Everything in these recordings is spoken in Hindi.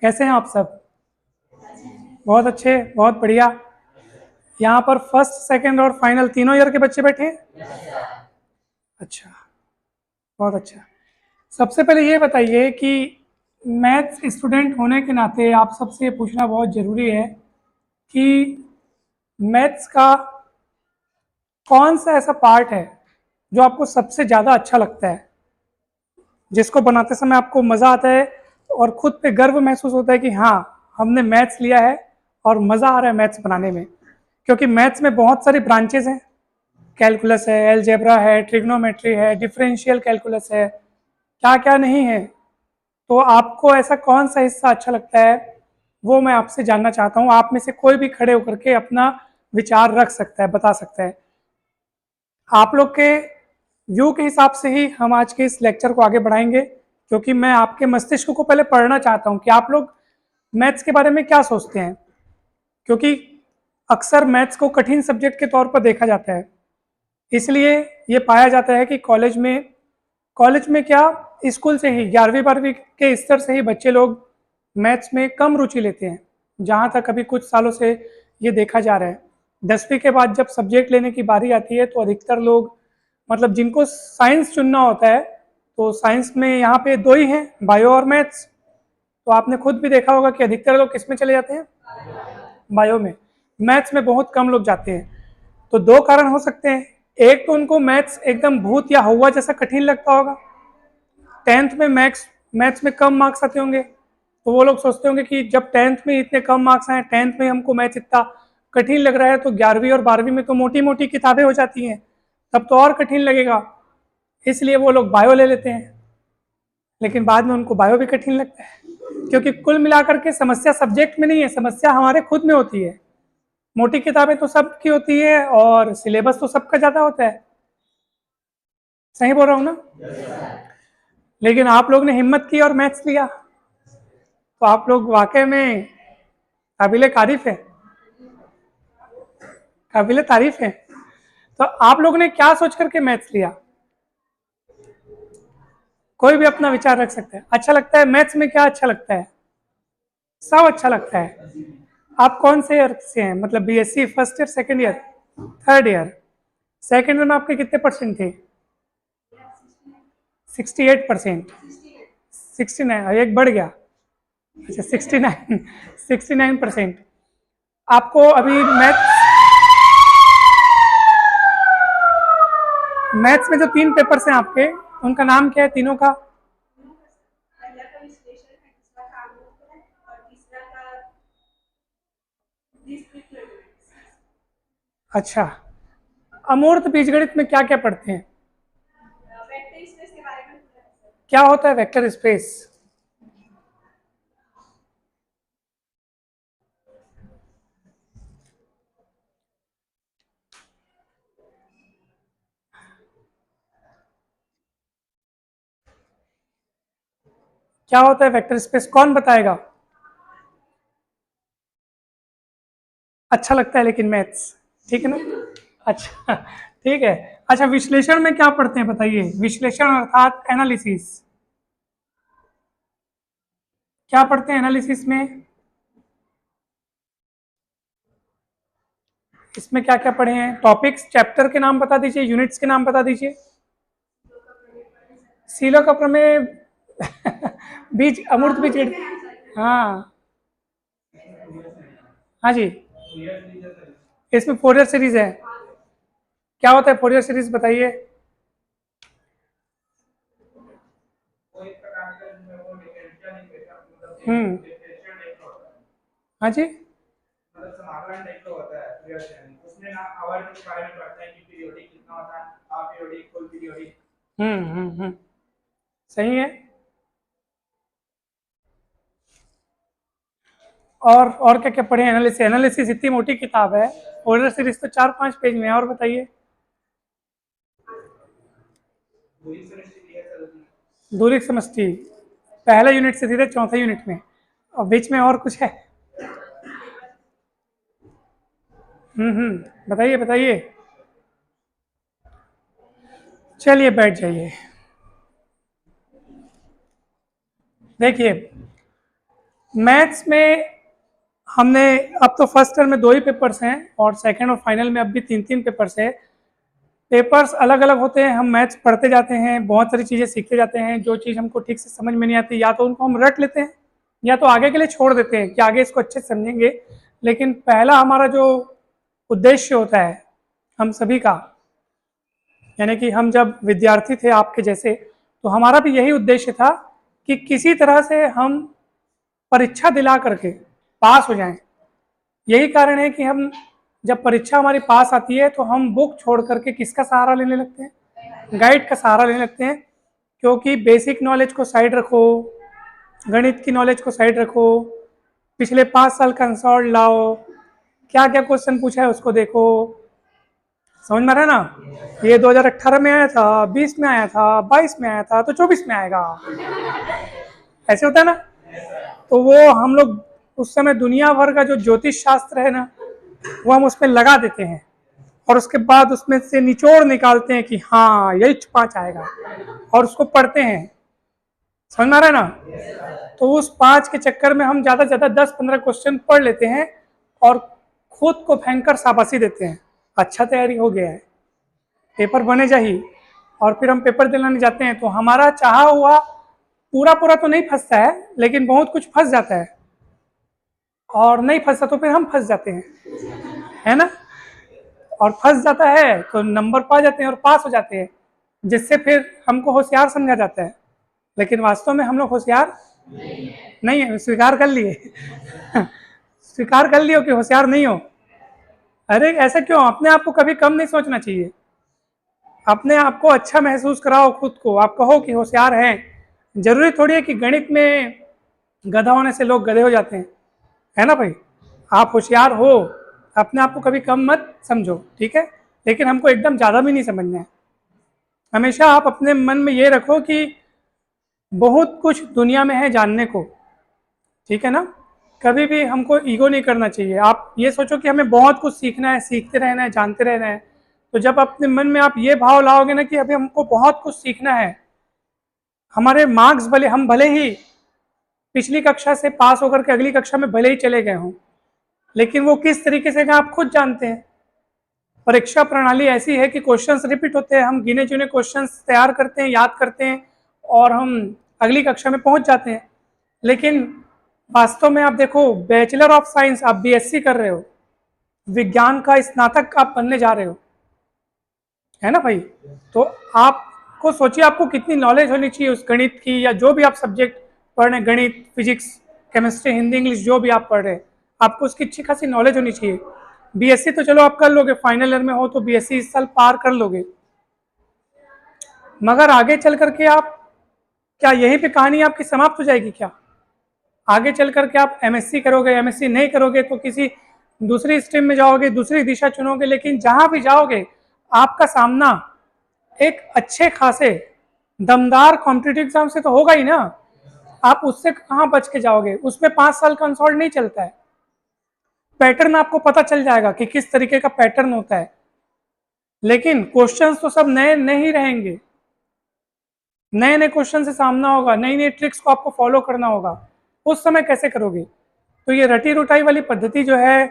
कैसे हैं आप सब? बहुत अच्छे, बहुत बढ़िया। यहाँ पर फर्स्ट, सेकंड और फाइनल तीनों ईयर के बच्चे बैठे हैं। अच्छा, बहुत अच्छा। सबसे पहले ये बताइए कि मैथ्स स्टूडेंट होने के नाते आप सबसे ये पूछना बहुत ज़रूरी है कि मैथ्स का कौन सा ऐसा पार्ट है जो आपको सबसे ज़्यादा अच्छा लगता है, जिसको बनाते समय आपको मज़ा आता है और खुद पे गर्व महसूस होता है कि हाँ, हमने मैथ्स लिया है और मज़ा आ रहा है मैथ्स बनाने में। क्योंकि मैथ्स में बहुत सारी ब्रांचेज हैं, कैलकुलस है, एलजेब्रा है, ट्रिग्नोमेट्री है, डिफरेंशियल कैलकुलस है, क्या क्या नहीं है। तो आपको ऐसा कौन सा हिस्सा अच्छा लगता है, वो मैं आपसे जानना चाहता हूँ। आप में से कोई भी खड़े होकर के अपना विचार रख सकता है, बता सकता है। आप लोग के व्यू के हिसाब से ही हम आज के इस लेक्चर को आगे बढ़ाएंगे, क्योंकि मैं आपके मस्तिष्क को पहले पढ़ना चाहता हूँ कि आप लोग मैथ्स के बारे में क्या सोचते हैं। क्योंकि अक्सर मैथ्स को कठिन सब्जेक्ट के तौर पर देखा जाता है, इसलिए ये पाया जाता है कि कॉलेज में क्या, स्कूल से ही 11वीं 12वीं के स्तर से ही बच्चे लोग मैथ्स में कम रुचि लेते हैं। जहाँ तक अभी कुछ सालों से ये देखा जा रहा है, 10वीं के बाद जब सब्जेक्ट लेने की बारी आती है तो अधिकतर लोग, मतलब जिनको साइंस चुनना होता है, तो साइंस में यहाँ पे दो ही हैं, बायो और मैथ्स। तो आपने खुद भी देखा होगा कि अधिकतर लोग किस में चले जाते हैं, बायो में। मैथ्स में बहुत कम लोग जाते हैं। तो दो कारण हो सकते हैं। एक तो उनको मैथ्स एकदम भूत या हवा जैसा कठिन लगता होगा, 10th में मैथ्स में कम मार्क्स आते होंगे, तो वो लोग सोचते होंगे कि जब 10th में इतने कम मार्क्स आए, 10th में हमको मैथ्स इतना कठिन लग रहा है, तो 11वीं और 12वीं में तो मोटी मोटी किताबें हो जाती हैं, तब तो और कठिन लगेगा, इसलिए वो लोग बायो ले लेते हैं। लेकिन बाद में उनको बायो भी कठिन लगता है, क्योंकि कुल मिलाकर के समस्या सब्जेक्ट में नहीं है, समस्या हमारे खुद में होती है। मोटी किताबें तो सबकी होती है और सिलेबस तो सबका ज़्यादा होता है। सही बोल रहा हूँ ना? लेकिन आप लोग ने हिम्मत की और मैथ्स लिया, तो आप लोग वाकई में काबिले तारीफ है, काबिले तारीफ है। तो आप लोगों ने क्या सोच करके मैथ्स लिया? कोई भी अपना विचार रख सकता है। अच्छा लगता है मैथ्स में? क्या अच्छा लगता है? सब अच्छा लगता है। आप कौन से ईयर से हैं, मतलब BSc first year, second year, third year? Second year में आपके कितने परसेंट थे? 68%, 69, एक बढ़ गया। अच्छा, 69% आपको अभी मैथ्स में जो 3 पेपर्स हैं आपके, उनका नाम क्या है तीनों का? अच्छा, अमूर्त बीजगणित में क्या क्या पढ़ते हैं? क्या होता है वेक्टर स्पेस? क्या होता है वेक्टर स्पेस, कौन बताएगा? अच्छा लगता है लेकिन मैथ्स, ठीक है ना? अच्छा, ठीक है। अच्छा, विश्लेषण में क्या पढ़ते हैं बताइए? विश्लेषण अर्थात एनालिसिस, क्या पढ़ते हैं एनालिसिस में? इसमें क्या क्या पढ़े हैं? टॉपिक्स, चैप्टर के नाम बता दीजिए, यूनिट्स के नाम बता दीजिए। सीलो का प्रमेय बीज, अमूर्त बीज, हाँ हाँ जी, इसमें फोरियर सीरीज है। क्या होता है फोरियर सीरीज, बताइए। हम्म, हाँ जी। सही है। और क्या क्या पढ़े? एनालिसिस, एनालिसिस इतनी मोटी किताब है, फोरियर सीरीज तो 4-5 पेज में है। और बताइए। दूरी की समष्टि पहले यूनिट से सीधे चौथे यूनिट में, और बीच में और कुछ है? बताइए बताइए। चलिए बैठ जाइए। देखिए, मैथ्स में हमने अब तो फर्स्ट टर्म में 2 ही पेपर्स हैं और सेकंड और फाइनल में अब भी 3-3 पेपर्स है। पेपर्स अलग अलग होते हैं, हम मैथ्स पढ़ते जाते हैं, बहुत सारी चीज़ें सीखते जाते हैं। जो चीज़ हमको ठीक से समझ में नहीं आती या तो उनको हम रट लेते हैं या तो आगे के लिए छोड़ देते हैं कि आगे इसको अच्छे से समझेंगे। लेकिन पहला हमारा जो उद्देश्य होता है हम सभी का, यानी कि हम जब विद्यार्थी थे आपके जैसे, तो हमारा भी यही उद्देश्य था कि किसी तरह से हम परीक्षा दिला करके पास हो जाएं। यही कारण है कि हम जब परीक्षा हमारी पास आती है तो हम बुक छोड़ करके किसका सहारा लेने लगते हैं? गाइड का सहारा लेने लगते हैं। क्योंकि बेसिक नॉलेज को साइड रखो, गणित की नॉलेज को साइड रखो, पिछले 5 साल का आंसर लाओ, क्या क्या क्वेश्चन पूछा है उसको देखो, समझ में आ रहा है ना? ये 2018 में आया था, 20 में आया था, 22 में आया था, तो 24 में आएगा, ऐसे होता है ना? तो वो हम लोग उस समय दुनिया भर का जो ज्योतिष शास्त्र है ना, वो हम उसमें लगा देते हैं और उसके बाद उसमें से निचोड़ निकालते हैं कि हाँ यही 5 आएगा और उसको पढ़ते हैं। समझ में आ रहा है ना? तो उस 5 के चक्कर में हम ज़्यादा से ज़्यादा 10-15 क्वेश्चन पढ़ लेते हैं और खुद को भयंकर शाबाशी देते हैं, अच्छा तैयारी हो गया है, पेपर बने जाही। और फिर हम पेपर दिलाने जाते हैं तो हमारा चाहा हुआ पूरा पूरा तो नहीं फंसता है, लेकिन बहुत कुछ फंस जाता है और नहीं फंसा तो फिर हम फंस जाते हैं, है ना? और फंस जाता है तो नंबर पा जाते हैं और पास हो जाते हैं, जिससे फिर हमको होशियार समझा जाता है। लेकिन वास्तव में हम लोग होशियार नहीं है, स्वीकार कर लिए स्वीकार कर लियो कि होशियार नहीं हो। अरे ऐसा क्यों? अपने आप को कभी कम नहीं सोचना चाहिए, अपने आप को अच्छा महसूस कराओ, खुद को आप कहो कि होशियार हैं। जरूरी थोड़ी है कि गणित में गधा होने से लोग गधे हो जाते हैं, है ना भाई? आप होशियार हो, अपने आप को कभी कम मत समझो, ठीक है? लेकिन हमको एकदम ज़्यादा भी नहीं समझना है। हमेशा आप अपने मन में ये रखो कि बहुत कुछ दुनिया में है जानने को, ठीक है ना? कभी भी हमको ईगो नहीं करना चाहिए। आप ये सोचो कि हमें बहुत कुछ सीखना है, सीखते रहना है, जानते रहना है। तो जब अपने मन में आप ये भाव लाओगे ना कि अभी हमको बहुत कुछ सीखना है, हमारे मार्क्स भले हम भले ही पिछली कक्षा से पास होकर के अगली कक्षा में भले ही चले गए हों, लेकिन वो किस तरीके से आप खुद जानते हैं। परीक्षा प्रणाली ऐसी है कि क्वेश्चंस रिपीट होते हैं, हम गिने चुने क्वेश्चंस तैयार करते हैं, याद करते हैं और हम अगली कक्षा में पहुंच जाते हैं। लेकिन वास्तव में आप देखो, बैचलर ऑफ साइंस आप बीएससी कर रहे हो, विज्ञान का स्नातक आप बनने जा रहे हो, है ना भाई? तो आपको सोचिए आपको कितनी नॉलेज होनी चाहिए उस गणित की, या जो भी आप सब्जेक्ट पढ़ रहे हैं, गणित, फिजिक्स, केमिस्ट्री, हिंदी, इंग्लिश, जो भी आप पढ़ रहे हैं, आपको उसकी अच्छी खासी नॉलेज होनी चाहिए। बीएससी तो चलो आप कर लोगे, फाइनल ईयर में हो तो बीएससी इस साल पार कर लोगे, मगर आगे चल करके आप क्या यहीं पे कहानी आपकी समाप्त हो जाएगी क्या? आगे चल करके आप एमएससी करोगे, एमएससी नहीं करोगे तो किसी दूसरी स्ट्रीम में जाओगे, दूसरी दिशा चुनोगे, लेकिन जहां भी जाओगे आपका सामना एक अच्छे खासे दमदार कॉम्पिटिटिव एग्जाम से तो होगा ही ना। आप उससे कहाँ बच के जाओगे? उसमें 5 साल का अनसॉल्व नहीं चलता है, पैटर्न आपको पता चल जाएगा कि किस तरीके का पैटर्न होता है। लेकिन क्वेश्चंस तो सब नए नहीं रहेंगे, नए नए क्वेश्चन से सामना होगा, नई नई ट्रिक्स को आपको फॉलो करना होगा। उस समय कैसे करोगे? तो ये रटी रुटाई वाली पद्धति जो है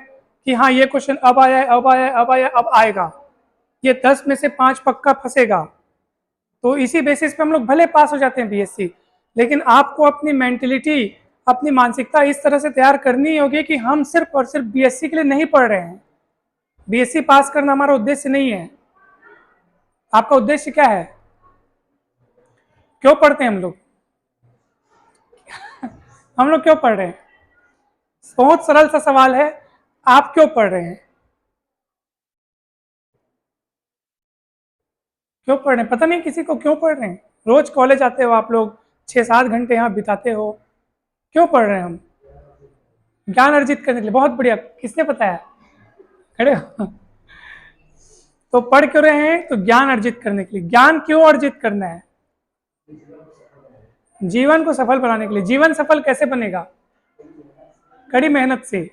कि हाँ ये क्वेश्चन अब आया है, अब आया है, अब आया, अब आएगा, ये 10 में से 5 पक्का फंसेगा, तो इसी बेसिस पे हम लोग भले पास हो जाते हैं बीएससी। लेकिन आपको अपनी मेंटेलिटी, अपनी मानसिकता इस तरह से तैयार करनी होगी कि हम सिर्फ और सिर्फ बीएससी के लिए नहीं पढ़ रहे हैं। बीएससी पास करना हमारा उद्देश्य नहीं है। आपका उद्देश्य क्या है? क्यों पढ़ते हैं हम लोग? हम लोग क्यों पढ़ रहे हैं? बहुत सरल सा सवाल है, आप क्यों पढ़ रहे हैं? क्यों पढ़ रहे हैं? पता नहीं किसी को क्यों पढ़ रहे हैं। रोज कॉलेज आते हो आप लोग, 6-7 घंटे यहाँ बिताते हो, क्यों पढ़ रहे हैं हम? ज्ञान अर्जित करने के लिए। बहुत बढ़िया, किसने बताया? खड़े हो। तो पढ़ क्यों रहे हैं? तो ज्ञान अर्जित करने के लिए। ज्ञान क्यों अर्जित करना है? जीवन को सफल बनाने के लिए। जीवन सफल कैसे बनेगा? कड़ी मेहनत से।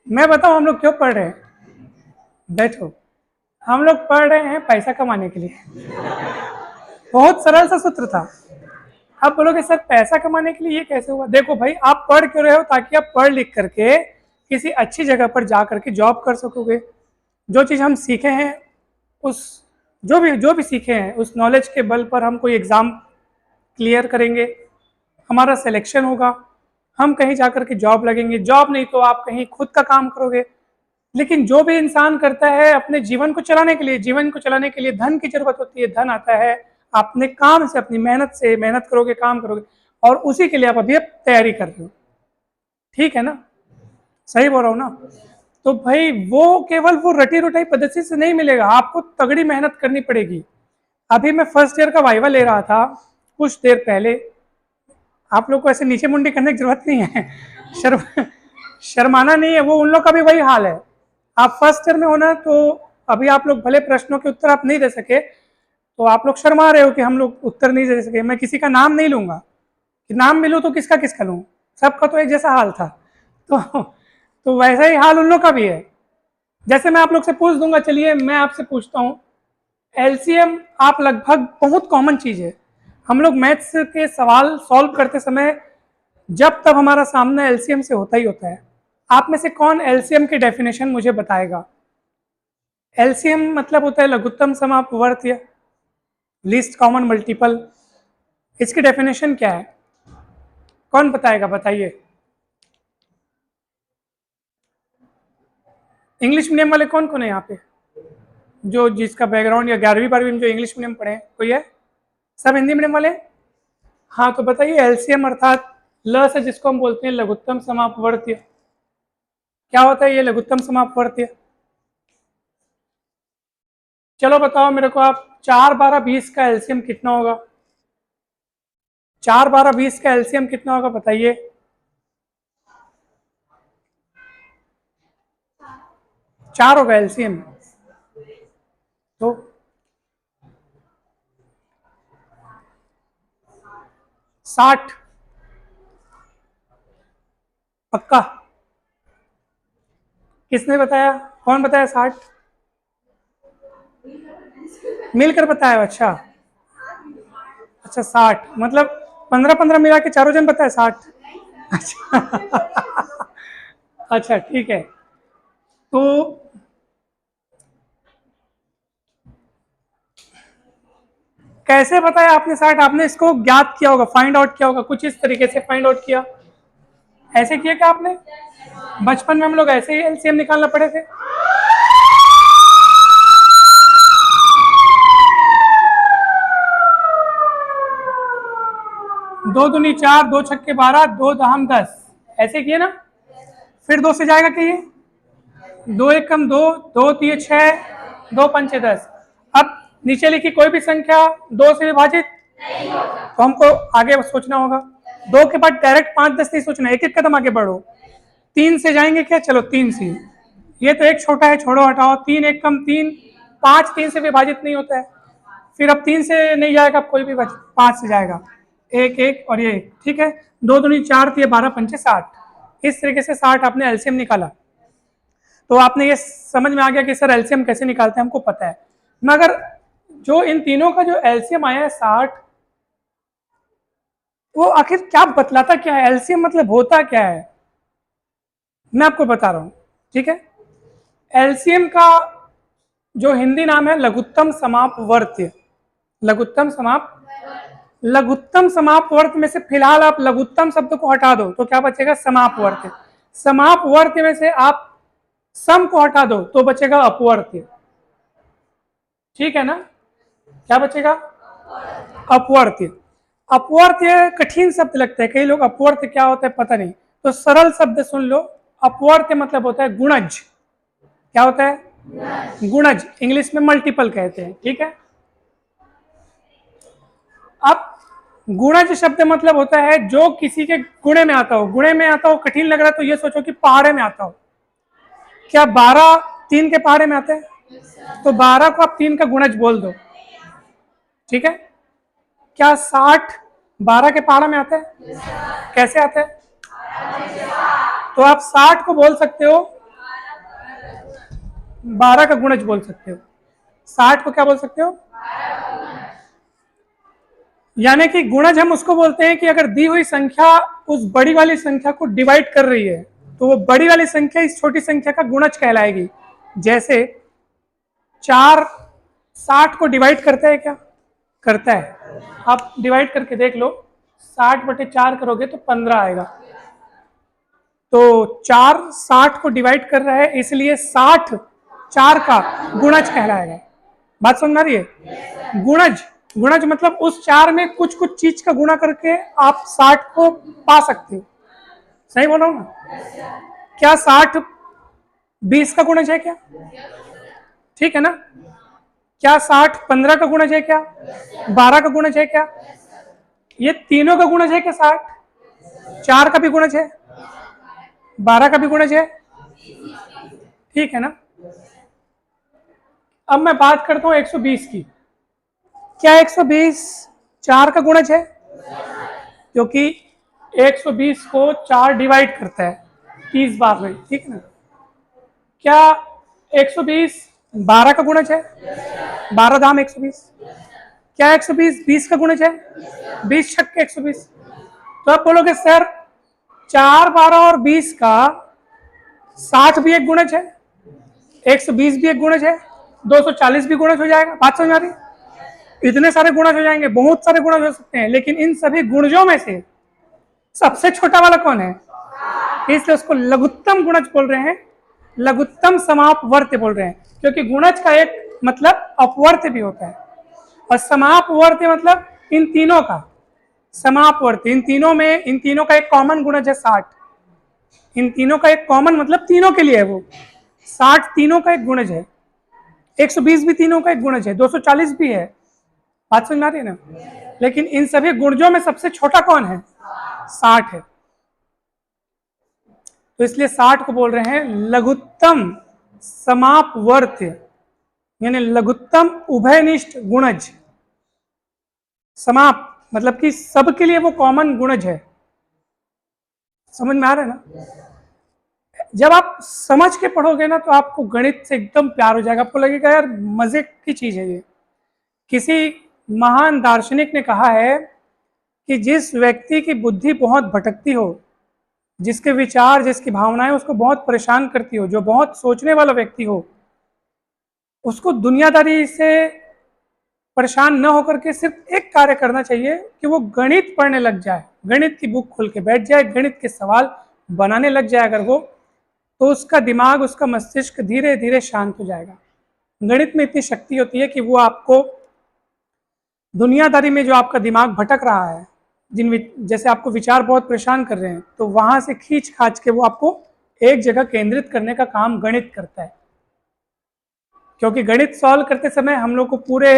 मैं बताऊं हम लोग क्यों पढ़ रहे हैं? बैठो। हम लोग पढ़ रहे हैं पैसा कमाने के लिए। बहुत सरल सा सूत्र था, आप बोलोगे सर पैसा कमाने के लिए ये कैसे हुआ? देखो भाई, आप पढ़ क्यों रहे हो? ताकि आप पढ़ लिख करके किसी अच्छी जगह पर जा करके जॉब कर सकोगे। जो चीज़ हम सीखे हैं, उस जो भी सीखे हैं उस नॉलेज के बल पर हम कोई एग्ज़ाम क्लियर करेंगे, हमारा सिलेक्शन होगा, हम कहीं जा करके जॉब लगेंगे। जॉब नहीं तो आप कहीं खुद का काम करोगे। लेकिन जो भी इंसान करता है अपने जीवन को चलाने के लिए, जीवन को चलाने के लिए धन की जरूरत होती है। धन आता है अपने काम से, अपनी मेहनत से। मेहनत करोगे, काम करोगे, और उसी के लिए आप अभी तैयारी कर रहे हो। ठीक है ना? सही बोल रहा हूँ ना? तो भाई वो केवल वो रटी रुटाई पद्धति से नहीं मिलेगा, आपको तगड़ी मेहनत करनी पड़ेगी। अभी मैं फर्स्ट ईयर का वाइवा ले रहा था कुछ देर पहले। आप लोग को ऐसे नीचे मुंडी करने की जरूरत नहीं है, शर्माना नहीं है, वो उन लोग का भी वही हाल है। आप फर्स्ट ईयर में हो ना, तो अभी आप लोग भले प्रश्नों के उत्तर आप नहीं दे सके, तो आप लोग शर्मा रहे हो कि हम लोग उत्तर नहीं दे सके। मैं किसी का नाम नहीं लूंगा, कि नाम मिलूँ तो किसका लूँ, सबका तो एक जैसा हाल था। तो वैसा ही हाल उन लोग का भी है। जैसे मैं आप लोग से पूछ दूंगा, चलिए मैं आपसे पूछता हूँ, एलसीएम आप लगभग बहुत कॉमन चीज़ है। हम लोग मैथ्स के सवाल सॉल्व करते समय जब तब हमारा सामना एलसीएम से होता ही होता है। आप में से कौन एलसीएम की डेफिनेशन मुझे बताएगा? एलसीएम मतलब होता है लघुत्तम समापवर्त्य, लीस्ट कॉमन मल्टीपल। इसकी डेफिनेशन क्या है? कौन बताएगा? बताइए। इंग्लिश मीडियम वाले कौन कौन है यहाँ पे, जो जिसका बैकग्राउंड या 11वीं 12वीं में जो इंग्लिश मीडियम पढ़े हैं? कोई है? सब हिंदी मीडियम वाले? हाँ, तो बताइए एलसीएम अर्थात ल से जिसको हम बोलते हैं लघुत्तम समापवर्त्य, क्या होता है ये लघुत्तम समापवर्त्य? चलो बताओ मेरे को आप, 4 12 20 का एलसीएम कितना होगा? 4 12 20 का एलसीएम कितना होगा बताइए? 4 होगा एलसीएम। तो 60 पक्का? किसने बताया? कौन बताया 60? मिलकर बताया? अच्छा अच्छा, 60 मतलब 15 15 मिला के चारों जन बताया 60? अच्छा अच्छा ठीक है। तो कैसे बताया आपने 60? आपने इसको ज्ञात किया होगा, फाइंड आउट किया होगा, कुछ इस तरीके से फाइंड आउट किया। ऐसे किया क्या आपने? बचपन में हम लोग ऐसे ही एलसीएम निकालना पड़े थे। दो दूनी 4, 2 छक्के 12, 2 दहम 10, ऐसे किए ना? फिर 2 से जाएगा कि ये 2 एक कम 2, 2 3 6, 2 पंचे 10। अब नीचे लिखी कोई भी संख्या 2 से विभाजित, तो हमको आगे सोचना होगा। 2 के बाद डायरेक्ट 5 10 नहीं सोचना, एक एक कदम आगे बढ़ो। 3 से जाएंगे क्या? चलो 3 से, ये तो एक छोटा है, छोड़ो हटाओ। 3 एक कम 3, 5 3 से विभाजित नहीं होता है। फिर अब 3 से नहीं जाएगा कोई भी, 5 से जाएगा, एक एक और ये एक। ठीक है, 2 दूनी 4, 12 पंचे 60। इस तरीके से 60 आपने एलसीएम निकाला। तो आपने ये समझ में आ गया कि सर एलसीएम कैसे निकालते हैं, हमको पता है। मगर जो इन तीनों का जो एलसीएम आया है 60, वो आखिर क्या बतलाता क्या है? एलसीएम मतलब होता क्या है, मैं आपको बता रहा हूं। ठीक है, एलसीएम का जो हिंदी नाम है लघुत्तम समापवर्त्य। लघुत्तम समाप लघुत्तम समापवर्त्य में से फिलहाल आप लघुत्तम शब्द को हटा दो तो क्या बचेगा? समापवर्त्य। समापवर्त्य में से आप सम को हटा दो तो बचेगा अपवर्त्य। ठीक है ना? क्या बचेगा? अपवर्त्य। अपवर्त्य कठिन शब्द लगता है, कई लोग अपवर्त्य क्या होता है पता नहीं, तो सरल शब्द सुन लो। अपवर्त्य मतलब होता है गुणज। क्या होता है? गुणज। इंग्लिश में मल्टीपल कहते हैं। ठीक है, अब गुणज शब्द मतलब होता है जो किसी के गुणे में आता हो। गुणे में आता हो कठिन लग रहा है तो ये सोचो कि पहाड़े में आता हो। क्या 12 3 के पहाड़े में आते हैं? तो 12 को आप 3 का गुणज बोल दो। ठीक है, क्या 60 12 के पहाड़ा में आता है? कैसे आता है? तो आप 60 को बोल सकते हो, 12 का गुणज बोल सकते हो। 60 को क्या बोल सकते हो? यानी कि गुणज हम उसको बोलते हैं कि अगर दी हुई संख्या उस बड़ी वाली संख्या को डिवाइड कर रही है तो वो बड़ी वाली संख्या इस छोटी संख्या का गुणज कहलाएगी। जैसे 4 60 को डिवाइड करता है क्या? करता है। आप डिवाइड करके देख लो, 60/4 करोगे तो 15 आएगा। तो 4 60 को डिवाइड कर रहा है, इसलिए 60 4 का गुणज कहलाएगा। बात समझ में आ रही है? गुणज, गुणज मतलब उस 4 में कुछ कुछ चीज का गुणा करके आप 60 को पा सकते हो। सही बोल रहा हूं ना? क्या 60 20 का गुणज है क्या? ठीक है ना? क्या 60 15 का गुणज है क्या? 12 का गुणज है क्या? ये तीनों का गुणज है क्या? 60 4 का भी गुणज है, 12 का भी गुणज है। ठीक है ना? अब मैं बात करता हूं 120 की। क्या 120 4 का गुणज है? क्योंकि 120 को 4 डिवाइड करता है 30 बार में। ठीक है ना? क्या 120 12 का गुणज है? 12 दाम 120। क्या 120 20 का गुणज है? 20 छक्के 120। तो आप बोलोगे सर 4 12 और 20 का 60 भी एक गुणज है, 120 भी एक गुणज है, 240 भी गुणज हो जाएगा। बात समझ आ रही? इतने सारे गुणज हो जाएंगे, बहुत सारे गुणज हो सकते हैं, लेकिन इन सभी गुणजों में से सबसे छोटा वाला कौन है? इसलिए उसको लघुत्तम गुणज बोल रहे हैं, लघुत्तम समापवर्त्य बोल रहे हैं। क्योंकि गुणज का एक मतलब अपवर्त्य भी होता है, और समापवर्त्य मतलब इन तीनों का समापवर्त्य। इन तीनों का एक कॉमन गुणज है 60। इन तीनों का एक कॉमन मतलब तीनों के लिए है वो 60 तीनों का एक गुणज है, 120 भी तीनों का एक गुणज है, 240 भी है। बात समझ में आ रही है ना? लेकिन इन सभी गुणजों में सबसे छोटा कौन है? 60 है। तो इसलिए 60 को बोल रहे हैं लघुत्तम समापवर्त्य, यानी लघुत्तम उभयनिष्ठ गुणज। समाप मतलब कि सबके लिए वो कॉमन गुणज है। समझ में आ रहा है ना? जब आप समझ के पढ़ोगे ना तो आपको गणित से एकदम प्यार हो जाएगा, आपको लगेगा यार मजे की चीज है ये। किसी महान दार्शनिक ने कहा है कि जिस व्यक्ति की बुद्धि बहुत भटकती हो, जिसके विचार जिसकी भावनाएं उसको बहुत परेशान करती हो, जो बहुत सोचने वाला व्यक्ति हो, उसको दुनियादारी से परेशान न होकर के सिर्फ एक कार्य करना चाहिए कि वो गणित पढ़ने लग जाए, गणित की बुक खोल के बैठ जाए, गणित के सवाल बनाने लग जाए अगर वो, तो उसका दिमाग, उसका मस्तिष्क धीरे धीरे शांत हो जाएगा। गणित में इतनी शक्ति होती है कि वो आपको दुनियादारी में जो आपका दिमाग भटक रहा है, जैसे आपको विचार बहुत परेशान कर रहे हैं, तो वहां से खींच खाच के वो आपको एक जगह केंद्रित करने का काम गणित करता है। क्योंकि गणित सॉल्व करते समय हम लोग को पूरे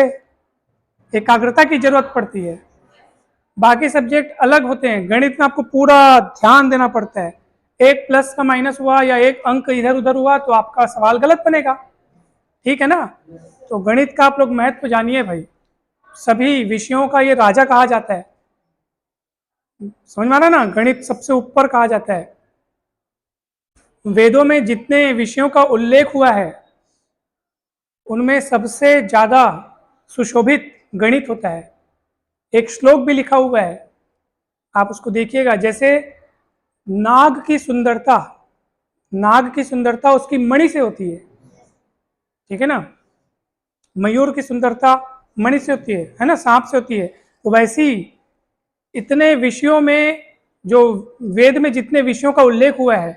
एकाग्रता की जरूरत पड़ती है। बाकी सब्जेक्ट अलग होते हैं, गणित में आपको पूरा ध्यान देना पड़ता है। एक प्लस का माइनस हुआ या एक अंक इधर उधर हुआ तो आपका सवाल गलत बनेगा। ठीक है ना? तो गणित का आप लोग महत्व जानिए भाई, सभी विषयों का ये राजा कहा जाता है। समझ में आ रहा ना? गणित सबसे ऊपर कहा जाता है। वेदों में जितने विषयों का उल्लेख हुआ है उनमें सबसे ज्यादा सुशोभित गणित होता है। एक श्लोक भी लिखा हुआ है, आप उसको देखिएगा। जैसे नाग की सुंदरता, नाग की सुंदरता उसकी मणि से होती है। ठीक है ना? मयूर की सुंदरता मणि से होती है ना? सांप से होती है। तो वैसी इतने विषयों में, जो वेद में जितने विषयों का उल्लेख हुआ है,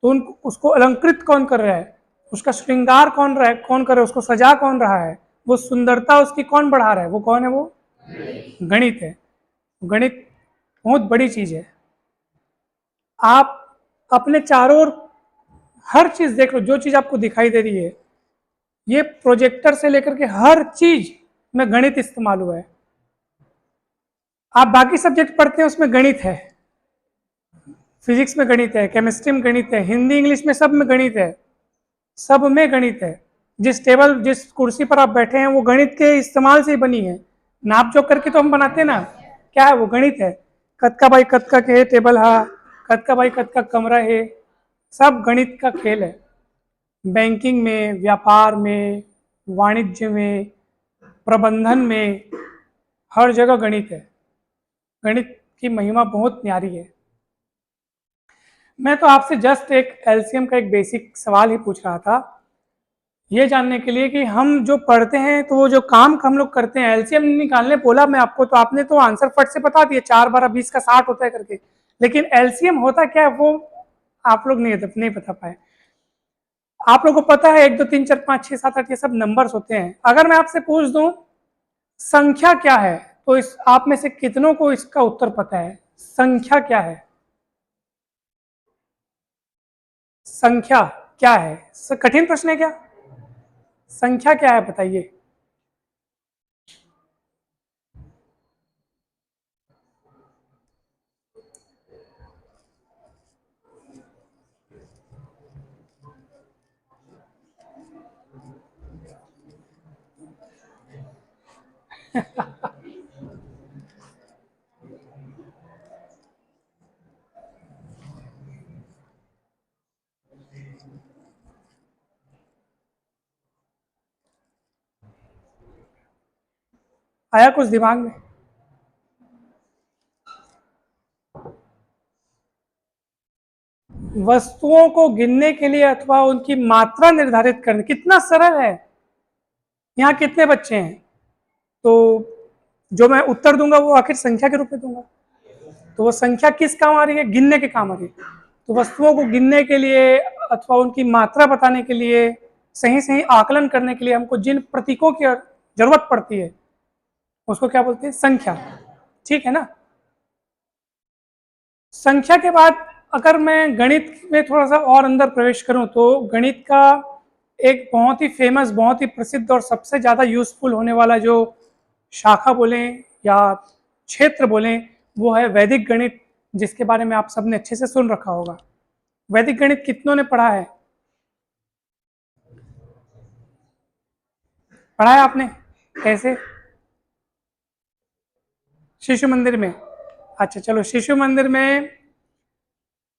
तो उन उसको अलंकृत कौन कर रहा है, उसका श्रृंगार कौन कर रहा है, उसको सजा कौन रहा है, वो सुंदरता उसकी कौन बढ़ा रहा है, वो कौन है? वो गणित है। गणित बहुत बड़ी चीज है। आप अपने चारों ओर हर चीज देख लो, जो चीज आपको दिखाई दे रही है, ये प्रोजेक्टर से लेकर के हर चीज में गणित इस्तेमाल हुआ है। आप बाकी सब्जेक्ट पढ़ते हैं उसमें गणित है, फिजिक्स में गणित है, केमिस्ट्री में गणित है, हिंदी इंग्लिश में सब में गणित है, सब में गणित है। जिस टेबल जिस कुर्सी पर आप बैठे हैं वो गणित के इस्तेमाल से ही बनी है। नाप जोक करके तो हम बनाते हैं ना, क्या है वो? गणित है। कद का भाई कद का के टेबल हा, कद का भाई कद का कमरा है, सब गणित का खेल है। बैंकिंग में, व्यापार में, वाणिज्य में, प्रबंधन में, हर जगह गणित है। गणित की महिमा बहुत न्यारी है। मैं तो आपसे जस्ट एक एलसीएम का एक बेसिक सवाल ही पूछ रहा था, ये जानने के लिए कि हम जो पढ़ते हैं तो वो जो काम हम लोग करते हैं, एलसीएम निकालने बोला मैं आपको तो आपने तो आंसर फट से बता दिया, 4 12 20 का 60 होता है करके, लेकिन एलसीएम होता क्या है वो आप लोग नहीं बता पाए। आप लोगों को पता है 1 2 3 4 5 6 7 8 ये सब नंबर्स होते हैं। अगर मैं आपसे पूछ दूं संख्या क्या है, तो इस आप में से कितनों को इसका उत्तर पता है? संख्या क्या है? संख्या क्या है? कठिन प्रश्न है क्या? संख्या क्या है बताइए। आया कुछ दिमाग में? वस्तुओं को गिनने के लिए अथवा उनकी मात्रा निर्धारित करने, कितना सरल है। यहाँ कितने बच्चे हैं, तो जो मैं उत्तर दूंगा वो आखिर संख्या के रूप में दूंगा, तो वो संख्या किस काम आ रही है? गिनने के काम आ रही है। तो वस्तुओं को गिनने के लिए अथवा उनकी मात्रा बताने के लिए, सही सही आकलन करने के लिए हमको जिन प्रतीकों की जरूरत पड़ती है उसको क्या बोलते हैं? संख्या। ठीक है ना। संख्या के बाद अगर मैं गणित में थोड़ा सा और अंदर प्रवेश करूं तो गणित का एक बहुत ही फेमस, बहुत ही प्रसिद्ध और सबसे ज़्यादा यूजफुल होने वाला जो शाखा बोलें या क्षेत्र बोलें वो है वैदिक गणित, जिसके बारे में आप सबने अच्छे से सुन रखा होगा। वैदिक गणित कितनों ने पढ़ा है? पढ़ा है आपने? कैसे? शिशु मंदिर में? अच्छा चलो, शिशु मंदिर में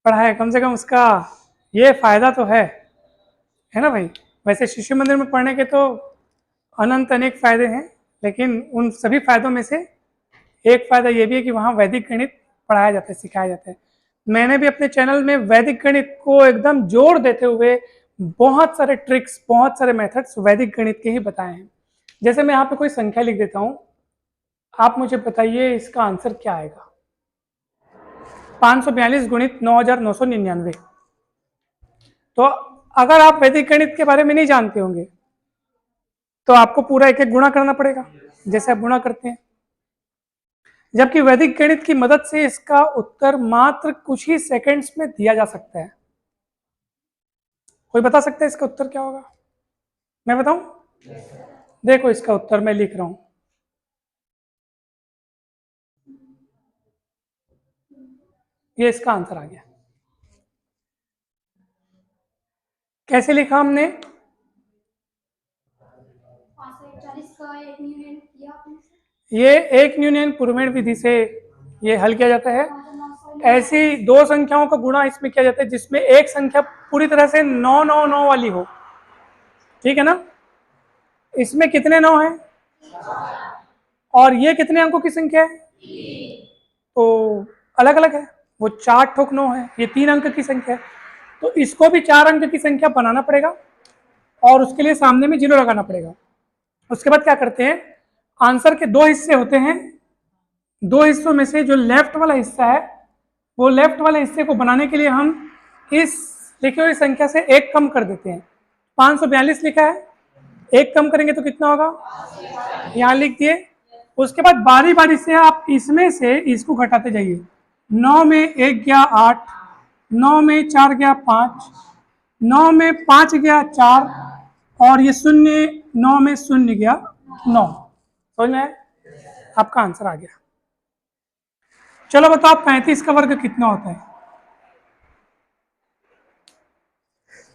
पढ़ा है, कम से कम उसका ये फायदा तो है ना भाई। वैसे शिशु मंदिर में पढ़ने के तो अनंत अनेक फायदे हैं, लेकिन उन सभी फायदों में से एक फायदा ये भी है कि वहाँ वैदिक गणित पढ़ाया जाता है, सिखाया जाता है। मैंने भी अपने चैनल में वैदिक गणित को एकदम जोर देते हुए बहुत सारे ट्रिक्स, बहुत सारे मेथड्स वैदिक गणित के ही बताए हैं। जैसे मैं यहाँ पे कोई संख्या लिख देता हूँ, आप मुझे बताइए इसका आंसर क्या आएगा। 542 गुणित 9999। तो अगर आप वैदिक गणित के बारे में नहीं जानते होंगे तो आपको पूरा एक एक गुणा करना पड़ेगा, जैसे आप गुणा करते हैं। जबकि वैदिक गणित की मदद से इसका उत्तर मात्र कुछ ही सेकंड्स में दिया जा सकता है। कोई बता सकता है इसका उत्तर क्या होगा? मैं बताऊं? देखो इसका उत्तर मैं लिख रहा हूं, ये इसका आंसर आ गया। कैसे लिखा हमने? ये एक न्यूनयन पूर्वेण विधि से ये हल किया जाता है। ऐसी दो संख्याओं का गुणा इसमें किया जाता है जिसमें एक संख्या पूरी तरह से 999 वाली हो। ठीक है ना। इसमें कितने 9 हैं और ये कितने अंकों की संख्या है? तो अलग अलग है, वो 4 ठोक 9 है, ये 3 अंक की संख्या है। तो इसको भी 4 अंक की संख्या बनाना पड़ेगा और उसके लिए सामने में 0 लगाना पड़ेगा। उसके बाद क्या करते हैं, आंसर के दो हिस्से होते हैं, दो हिस्सों में से जो लेफ्ट वाला हिस्सा है वो लेफ्ट वाले हिस्से को बनाने के लिए हम इस लिखी हुई संख्या से एक कम कर देते हैं। 542 लिखा है, एक कम करेंगे तो कितना होगा? यहाँ लिख दिए। उसके बाद बारी बारी से आप इसमें से इसको घटाते जाइए। 9 में 1 गया 8, 9 में 4 गया 5, 9 में 5 गया 4 और ये 0, 9 में 0 गया 9। समझ में आया? आपका आंसर आ गया। चलो बताओ 35 का वर्ग कितना होता है?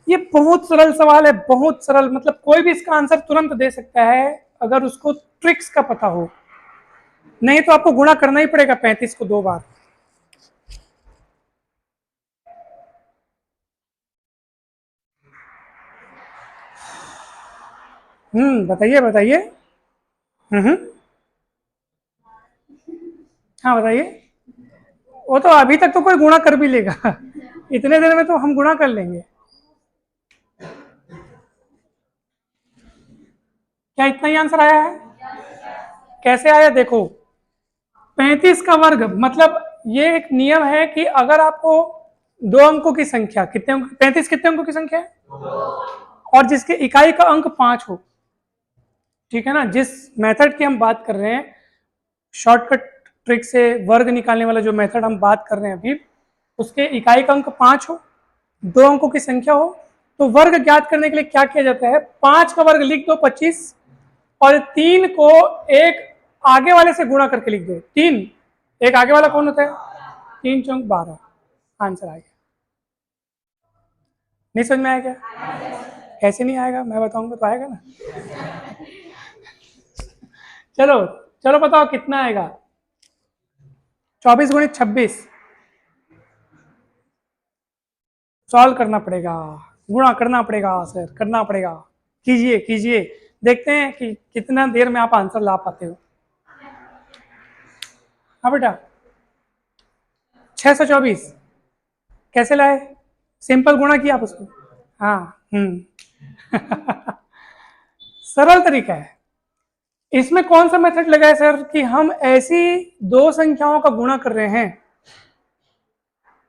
ये बहुत सरल सवाल है, बहुत सरल, मतलब कोई भी इसका आंसर तुरंत दे सकता है अगर उसको ट्रिक्स का पता हो। नहीं तो आपको गुणा करना ही पड़ेगा 35 को 2 बार। बताइए बताइए। हाँ बताइए। वो तो अभी तक तो कोई गुणा कर भी लेगा इतने देर में तो हम गुणा कर लेंगे। क्या इतना ही आंसर आया है? कैसे आया देखो, 35 का वर्ग मतलब ये एक नियम है कि अगर आपको दो अंकों की संख्या, कितने अंक, 35 कितने अंकों की संख्या है? और जिसके इकाई का अंक 5 हो, ठीक है ना, जिस मेथड की हम बात कर रहे हैं, शॉर्टकट ट्रिक से वर्ग निकालने वाला जो मेथड हम बात कर रहे हैं अभी, उसके इकाई का अंक 5 हो, दो अंकों की संख्या हो, तो वर्ग ज्ञात करने के लिए क्या किया जाता है? 5 का वर्ग लिख दो 25, और 3 को एक आगे वाले से गुणा करके लिख दो 3। एक आगे वाला कौन होता है? 3 चौक 12। आंसर आ गया। नहीं समझ में आया क्या? कैसे नहीं आएगा, मैं बताऊंगा तो आएगा ना। चलो चलो बताओ कितना आएगा? 24 गुणित 26 सॉल्व करना पड़ेगा, गुणा करना पड़ेगा सर, करना पड़ेगा। कीजिए कीजिए, देखते हैं कि कितना देर में आप आंसर ला पाते हो। हाँ बेटा, 624 कैसे लाए? सिंपल गुणा किया आप उसको। हाँ सरल तरीका है। इसमें कौन सा मेथड लगा है सर कि हम ऐसी दो संख्याओं का गुणा कर रहे हैं,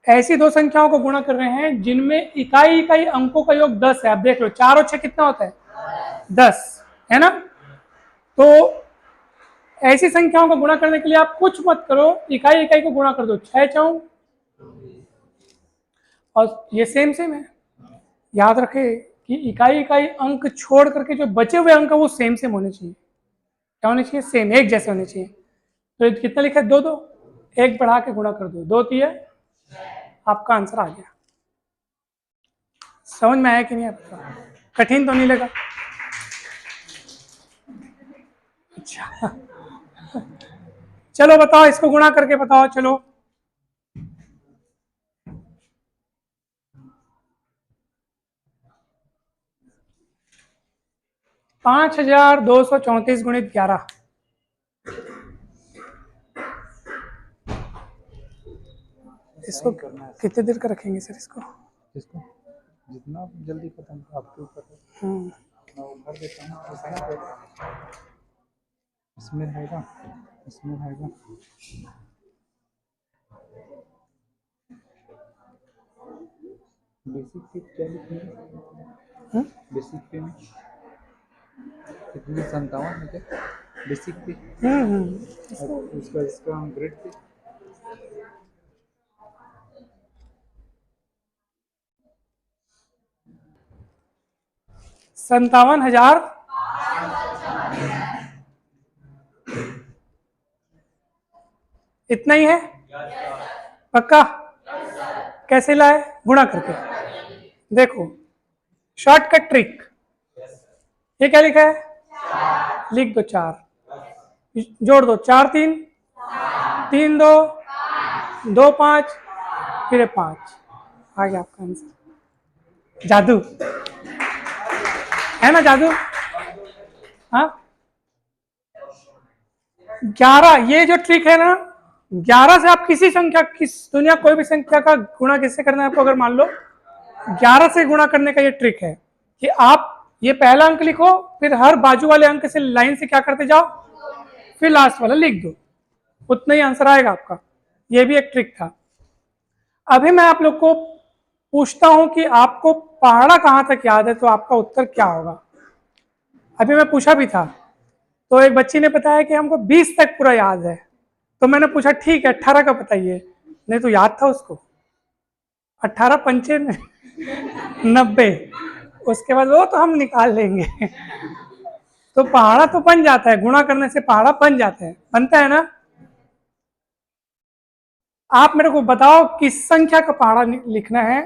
ऐसी दो संख्याओं को गुणा कर रहे हैं जिनमें इकाई इकाई अंकों का योग 10 है। आप देख लो 4 और 6 कितना होता है? 10 है ना। तो ऐसी संख्याओं को गुणा करने के लिए आप कुछ मत करो, इकाई इकाई को गुणा कर दो, 6 चाऊ, और ये सेम सेम है। याद रखे कि इकाई इकाई अंक छोड़ करके जो बचे हुए अंक वो सेम सेम होने चाहिए। क्या होने चाहिए? सेम, एक जैसे होने चाहिए। तो कितना लिखा है? 2 2, एक बढ़ा के गुणा कर दो, 2 3, आपका आंसर आ गया। समझ में आया कि नहीं आपका? कठिन तो नहीं लगा? अच्छा चलो बताओ, इसको गुणा करके बताओ। चलो 5234 गुणित 11। इसको कितने देर का रखेंगे सर इसको? इसको जितना जल्दी खत्म आपके ऊपर है। मैं वो भर देता हूँ। इसमें रहेगा, इसमें रहेगा। बेसिक पे क्या लिखेंगे? बेसिक पे में कितने? 57 है क्या बेसिक पे? उसका इसका हम ग्रेड पे 57,000। इतना ही है? पक्का? कैसे लाए? गुणा करके। देखो शॉर्टकट ट्रिक, ये क्या लिखा है? लिख दो 4, जोड़ दो 4 3, 3 2, 2 5, फिर 5। आ गया आपका आंसर। जादू है ना, जादू। हाँ 11, ये जो ट्रिक है ना, 11 से आप किसी संख्या, किस दुनिया कोई भी संख्या का गुणा किससे करना है आपको, अगर मान लो 11 से गुणा करने का ये ट्रिक है कि आप ये पहला अंक लिखो, फिर हर बाजू वाले अंक से लाइन से क्या करते जाओ, फिर लास्ट वाला लिख दो, उतना ही आंसर आएगा आपका। ये भी एक ट्रिक था। अभी मैं आप लोग को पूछता हूं कि आपको पहाड़ा कहां तक याद है, तो आपका उत्तर क्या होगा? अभी मैं पूछा भी था, तो एक बच्ची ने बताया कि हमको 20 तक पूरा याद है। तो मैंने पूछा ठीक है 18 का बताइए, नहीं तो याद था उसको 18 पंचे 90, उसके बाद वो तो हम निकाल लेंगे तो पहाड़ा तो बन जाता है, गुणा करने से पहाड़ा बन जाता है, बनता है ना। आप मेरे को बताओ किस संख्या का पहाड़ा लिखना है,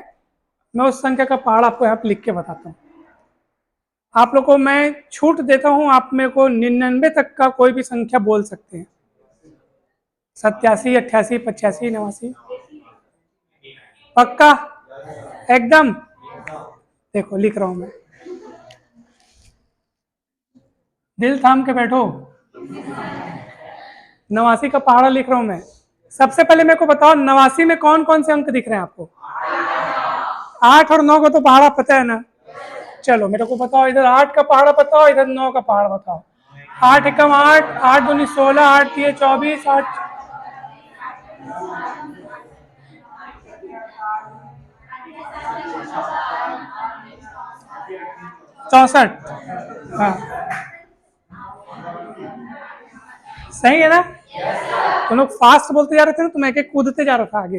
मैं उस संख्या का पहाड़ा आपको यहाँ पे लिख के बताता हूँ। आप लोग को मैं छूट देता हूँ, आप मेरे को 99 तक का कोई भी संख्या बोल सकते हैं, 87 88 85 89। पक्का? एकदम? देखो लिख रहा हूं मैं, दिल थाम के बैठो। 89 का पहाड़ा लिख रहा हूं मैं। सबसे पहले मेरे को बताओ 89 में कौन कौन से अंक दिख रहे हैं आपको? 8 और 9 का तो पहाड़ा पता है ना? चलो मेरे को बताओ, इधर 8 का पहाड़ा बताओ, इधर 9 का पहाड़ा बताओ। 8 एकम 8, 8 दूनी 16, 8 3 24, 8 64। हाँ सही है ना? तुम लोग फास्ट बोलते जा रहे थे ना, तुम एक एक कूदते जा रहा था आगे।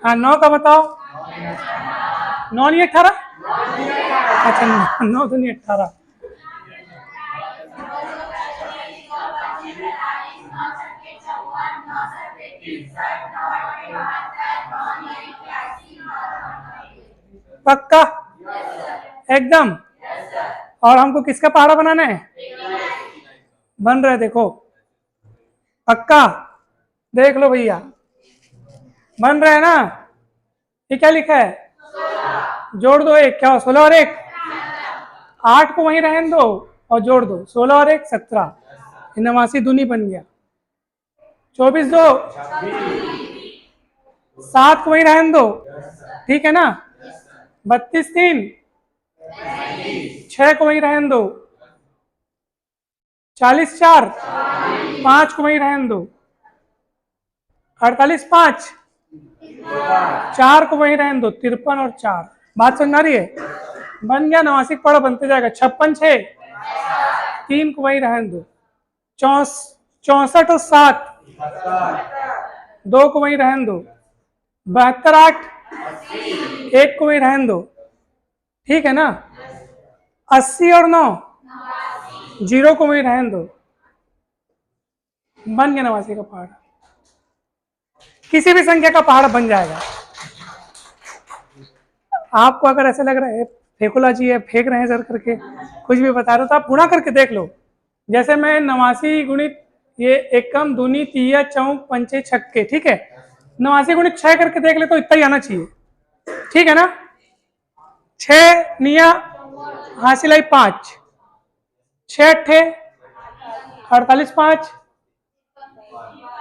हाँ 9 का बताओ। 9 नहीं 18? अच्छा 9 दूनी 18। पक्का? एकदम? और हमको किसका पहाड़ा बनाना है? बन रहा है देखो। पक्का? देख लो भैया, बन रहा है ना? ये क्या लिखा है? जोड़ दो एक, क्या 16 और 1? 8 को वहीं रहने दो और जोड़ दो, 16 और 1 17। 89 दूनी बन गया। 24 2 7 को वहीं रहने दो, ठीक है ना? 32 3 6 को वहीं रहने दो। 40 4 5 को वहीं रहने दो। 48 5 4 को वहीं रहने दो। 53 और 4। बात समझ आ रही है? बन गया। 89 पड़ा बनते जाएगा। 56 6 3 को वहीं रहने दो। 64 और 7 2 को वहीं रहने दो। 72 8 1 को वहीं रहने दो, ठीक है ना? 80 और 9 0 को वहीं रहने दो। बन गया 89 का पहाड़। किसी भी संख्या का पहाड़ बन जाएगा। आपको अगर ऐसा लग रहा है फेकुला जी है, फेंक रहे हैं सर करके, कुछ भी बता रहे हो, तो आप गुणा करके देख लो। जैसे मैं 89 गुणित ये एकम दूनी तिया चौक पंचे छक्के, ठीक है? 89 गुणित 6 करके देख ले तो इतना ही आना चाहिए, ठीक है ना? 6 निया हासिल आई 5, 6 अट्ठे 48 5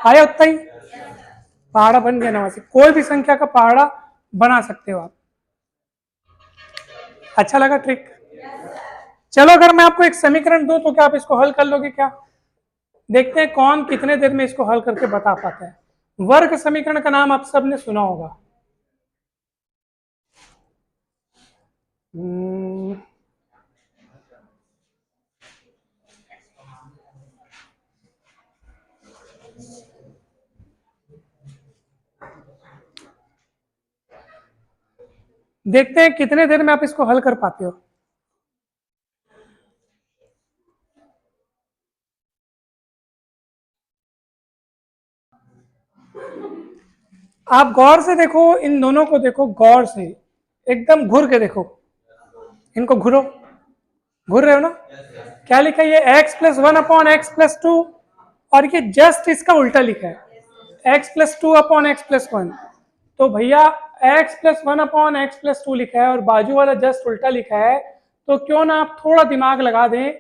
आया उतना ही। पहाड़ा बन गया 89। कोई भी संख्या का पहाड़ा बना सकते हो आप। अच्छा लगा ट्रिक? चलो अगर मैं आपको एक समीकरण दूं तो क्या आप इसको हल कर लोगे क्या? देखते हैं कौन कितने देर में इसको हल करके बता पाता है। वर्ग समीकरण का नाम आप सबने सुना होगा। देखते हैं कितने देर में आप इसको हल कर पाते हो। आप गौर से देखो, इन दोनों को देखो गौर से, एकदम घूर के देखो। इनको घूरो, घूर रहे हो ना? क्या लिखा है? ये x plus 1 upon x plus 2, और ये जस्ट इसका उल्टा लिखा है x plus 2 upon x plus 1। तो भैया x plus 1 upon x plus 2 लिखा है और बाजू वाला जस्ट उल्टा लिखा है, तो क्यों ना आप थोड़ा दिमाग लगा दें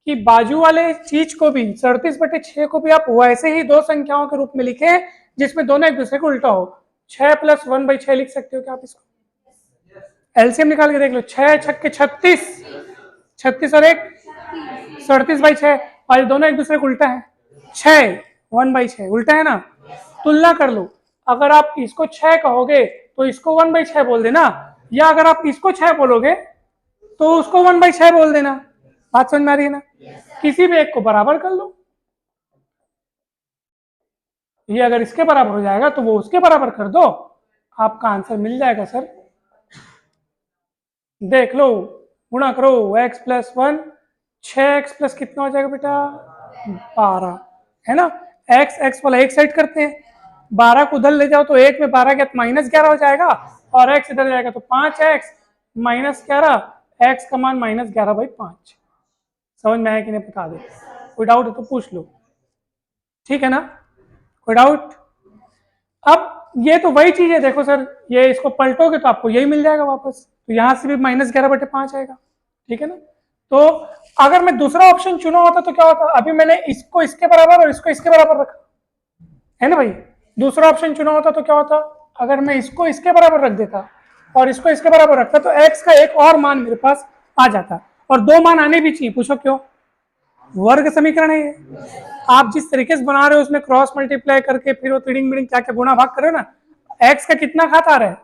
कि बाजू वाले चीज को भी 37/6 को भी आप वैसे ही दो संख्याओं के रूप में लिखें जिसमें दोनों एक दूसरे को उल्टा हो। 6 प्लस 1/6 लिख सकते हो क्या आप इसको? एलसीएम निकाल के देख लो। 6 छक्के 36, 36 और 1 37/6, और दोनों एक दूसरे को उल्टा है। 6 1/6 उल्टा है ना? तुलना कर लो। अगर आप इसको 6 कहोगे तो इसको 1/6 बोल देना, या अगर आप इसको 6 बोलोगे तो उसको 1/6 बोल देना। बात समझ में आ रही है ना? किसी भी एक को बराबर कर लो। ये अगर इसके बराबर हो जाएगा तो वो उसके बराबर कर दो, आपका आंसर मिल जाएगा सर। देख लो, गुणा करो। x प्लस 1, 6x प्लस कितना हो जाएगा बेटा? 12, है ना? x वाला एक साइड करते हैं, 12 को उधर ले जाओ तो 1 में 12 गया तो -11 हो जाएगा, और x इधर जाएगा तो 5x -11, x का मान -11/5। समझ में आया कि नहीं बता दो। कोई डाउट है तो पूछ लो, ठीक है ना? कोई डाउट? अब ये तो वही चीज है, देखो सर, ये इसको पलटोगे तो आपको यही मिल जाएगा वापस, तो यहां से भी -11/5 आएगा, ठीक है ना? तो अगर मैं दूसरा ऑप्शन चुना होता तो क्या होता? अभी मैंने इसको इसके बराबर और इसको इसके बराबर रखा है ना भाई, दूसरा ऑप्शन चुना होता तो क्या होता, अगर मैं इसको इसके बराबर रख देता और इसको इसके बराबर रखता तो x का एक और मान मेरे पास आ जाता, और दो मान आने भी चाहिए। पूछो क्यों? वर्ग समीकरण है ये। आप जिस तरीके से बना रहे हो उसमें क्रॉस मल्टीप्लाई करके फिर वो तिड़िंग बिड़िंग क्या क्या गुणा भाग कर रहे हो ना, x का कितना घात आ रहा है,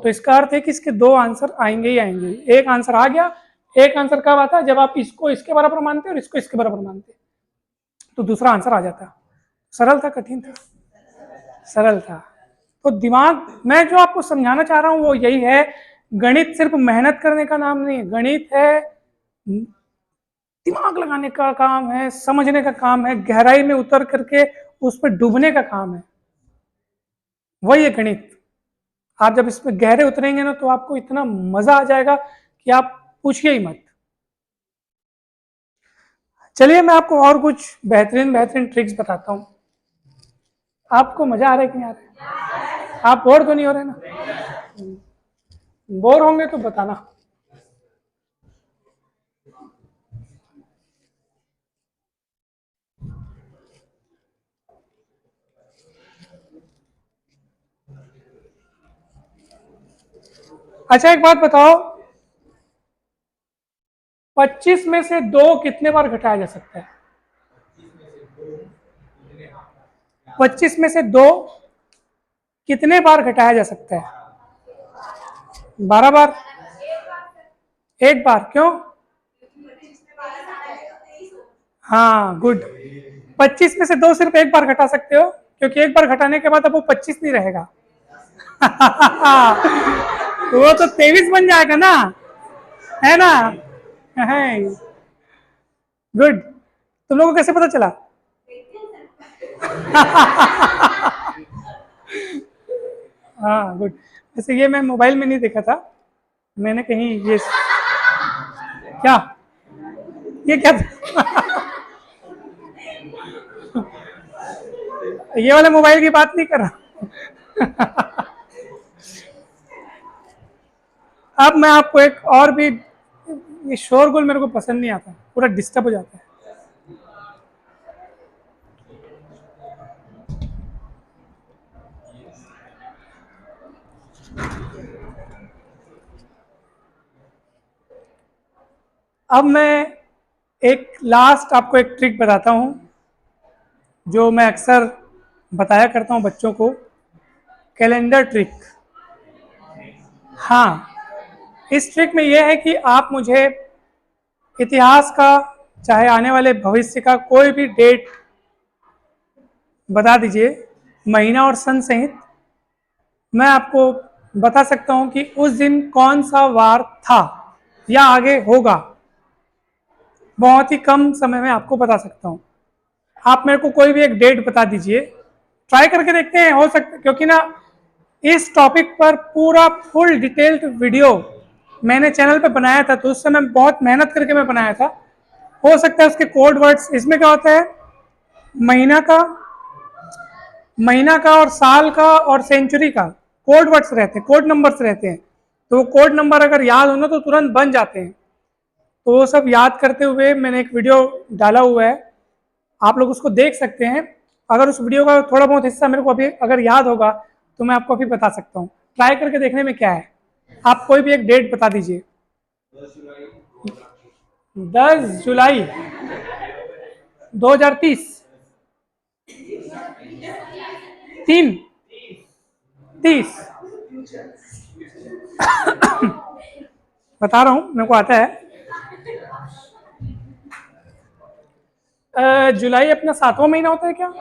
तो इसका अर्थ है कि इसके दो आंसर आएंगे ही आएंगे। एक आंसर आ गया, एक आंसर कब आता है, जब आप इसको इसके बराबर मानते और इसको इसके बराबर मानते, तो दूसरा आंसर आ जाता। सरल था कठिन था? सरल था। तो दिमाग, मैं जो आपको समझाना चाह रहा हूं वो यही है, गणित सिर्फ मेहनत करने का नाम नहीं है, गणित है दिमाग लगाने का काम है, समझने का काम है, गहराई में उतर करके उस पर डूबने का काम है, वही है गणित। आप जब इसमें गहरे उतरेंगे ना तो आपको इतना मजा आ जाएगा कि आप पूछिए ही मत। चलिए मैं आपको और कुछ बेहतरीन बेहतरीन ट्रिक्स बताता हूं। आपको मजा आ रहा है कि नहीं आ रहा है? आप बोर तो नहीं हो रहे ना? बोर होंगे तो बताना। अच्छा एक बात बताओ, 25 में से 2 कितने बार घटाया जा सकता है? 25 में से 2 कितने बार घटाया जा सकता है? 12 बार? एक बार? क्यों? हाँ गुड। 25 में से 2 सिर्फ एक बार घटा सकते हो, क्योंकि एक बार घटाने के बाद अब वो 25 नहीं रहेगा। वो तो 23 बन जाएगा ना, है ना? गुड। तुम लोगों को कैसे पता चला? हाँ गुड। वैसे ये मैं मोबाइल में नहीं देखा था, मैंने कहीं ये क्या, ये क्या था? ये वाले मोबाइल की बात नहीं कर रहा। अब मैं आपको एक और भी, ये शोरगुल मेरे को पसंद नहीं आता, पूरा डिस्टर्ब हो जाता है। अब मैं एक लास्ट आपको एक ट्रिक बताता हूं जो मैं अक्सर बताया करता हूं बच्चों को, कैलेंडर ट्रिक। हाँ, इस ट्रिक में यह है कि आप मुझे इतिहास का, चाहे आने वाले भविष्य का कोई भी डेट बता दीजिए, महीना और सन सहित। मैं आपको बता सकता हूं कि उस दिन कौन सा वार था या आगे होगा, बहुत ही कम समय में आपको बता सकता हूं। आप मेरे को कोई भी एक डेट बता दीजिए, ट्राई करके देखते हैं, हो सकता, क्योंकि ना इस टॉपिक पर पूरा फुल डिटेल्ड वीडियो मैंने चैनल पे बनाया था, तो उस समय बहुत मेहनत करके मैं बनाया था। हो सकता है उसके कोड वर्ड्स, इसमें क्या होता है, महीना का महीना का और साल का और सेंचुरी का कोड वर्ड्स रहते हैं, कोड नंबर्स रहते हैं, तो वो कोड नंबर अगर याद हो ना तो तुरंत बन जाते हैं। तो वो सब याद करते हुए मैंने एक वीडियो डाला हुआ है, आप लोग उसको देख सकते हैं। अगर उस वीडियो का थोड़ा बहुत हिस्सा मेरे को अभी अगर याद होगा तो मैं आपको अभी बता सकता हूँ। ट्राई करके देखने में क्या है, आप कोई भी एक डेट बता दीजिए। 10 जुलाई 2030। 3:30 बता रहा हूँ, मेरे को आता है। जुलाई अपना 7वां महीना होता है क्या?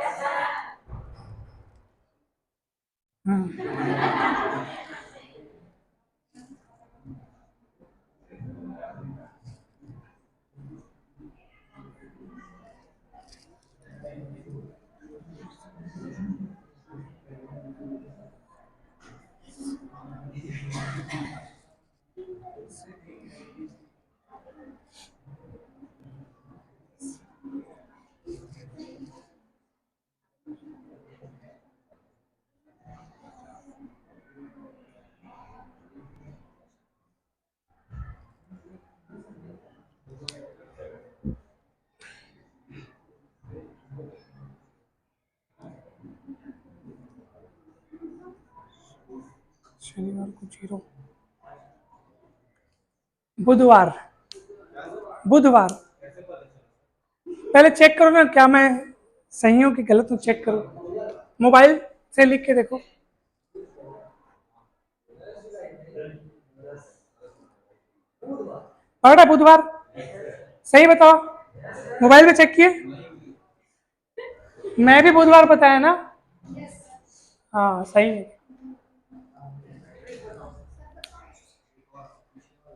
शनिवार को 0, बुधवार, बुधवार। पहले चेक करो ना क्या मैं सही हूँ कि गलत हूँ, चेक करो, मोबाइल से लिख के देखो। पकड़ा बुधवार, सही बताओ, मोबाइल में चेक किए? मैं भी बुधवार बताया ना? हाँ सही है।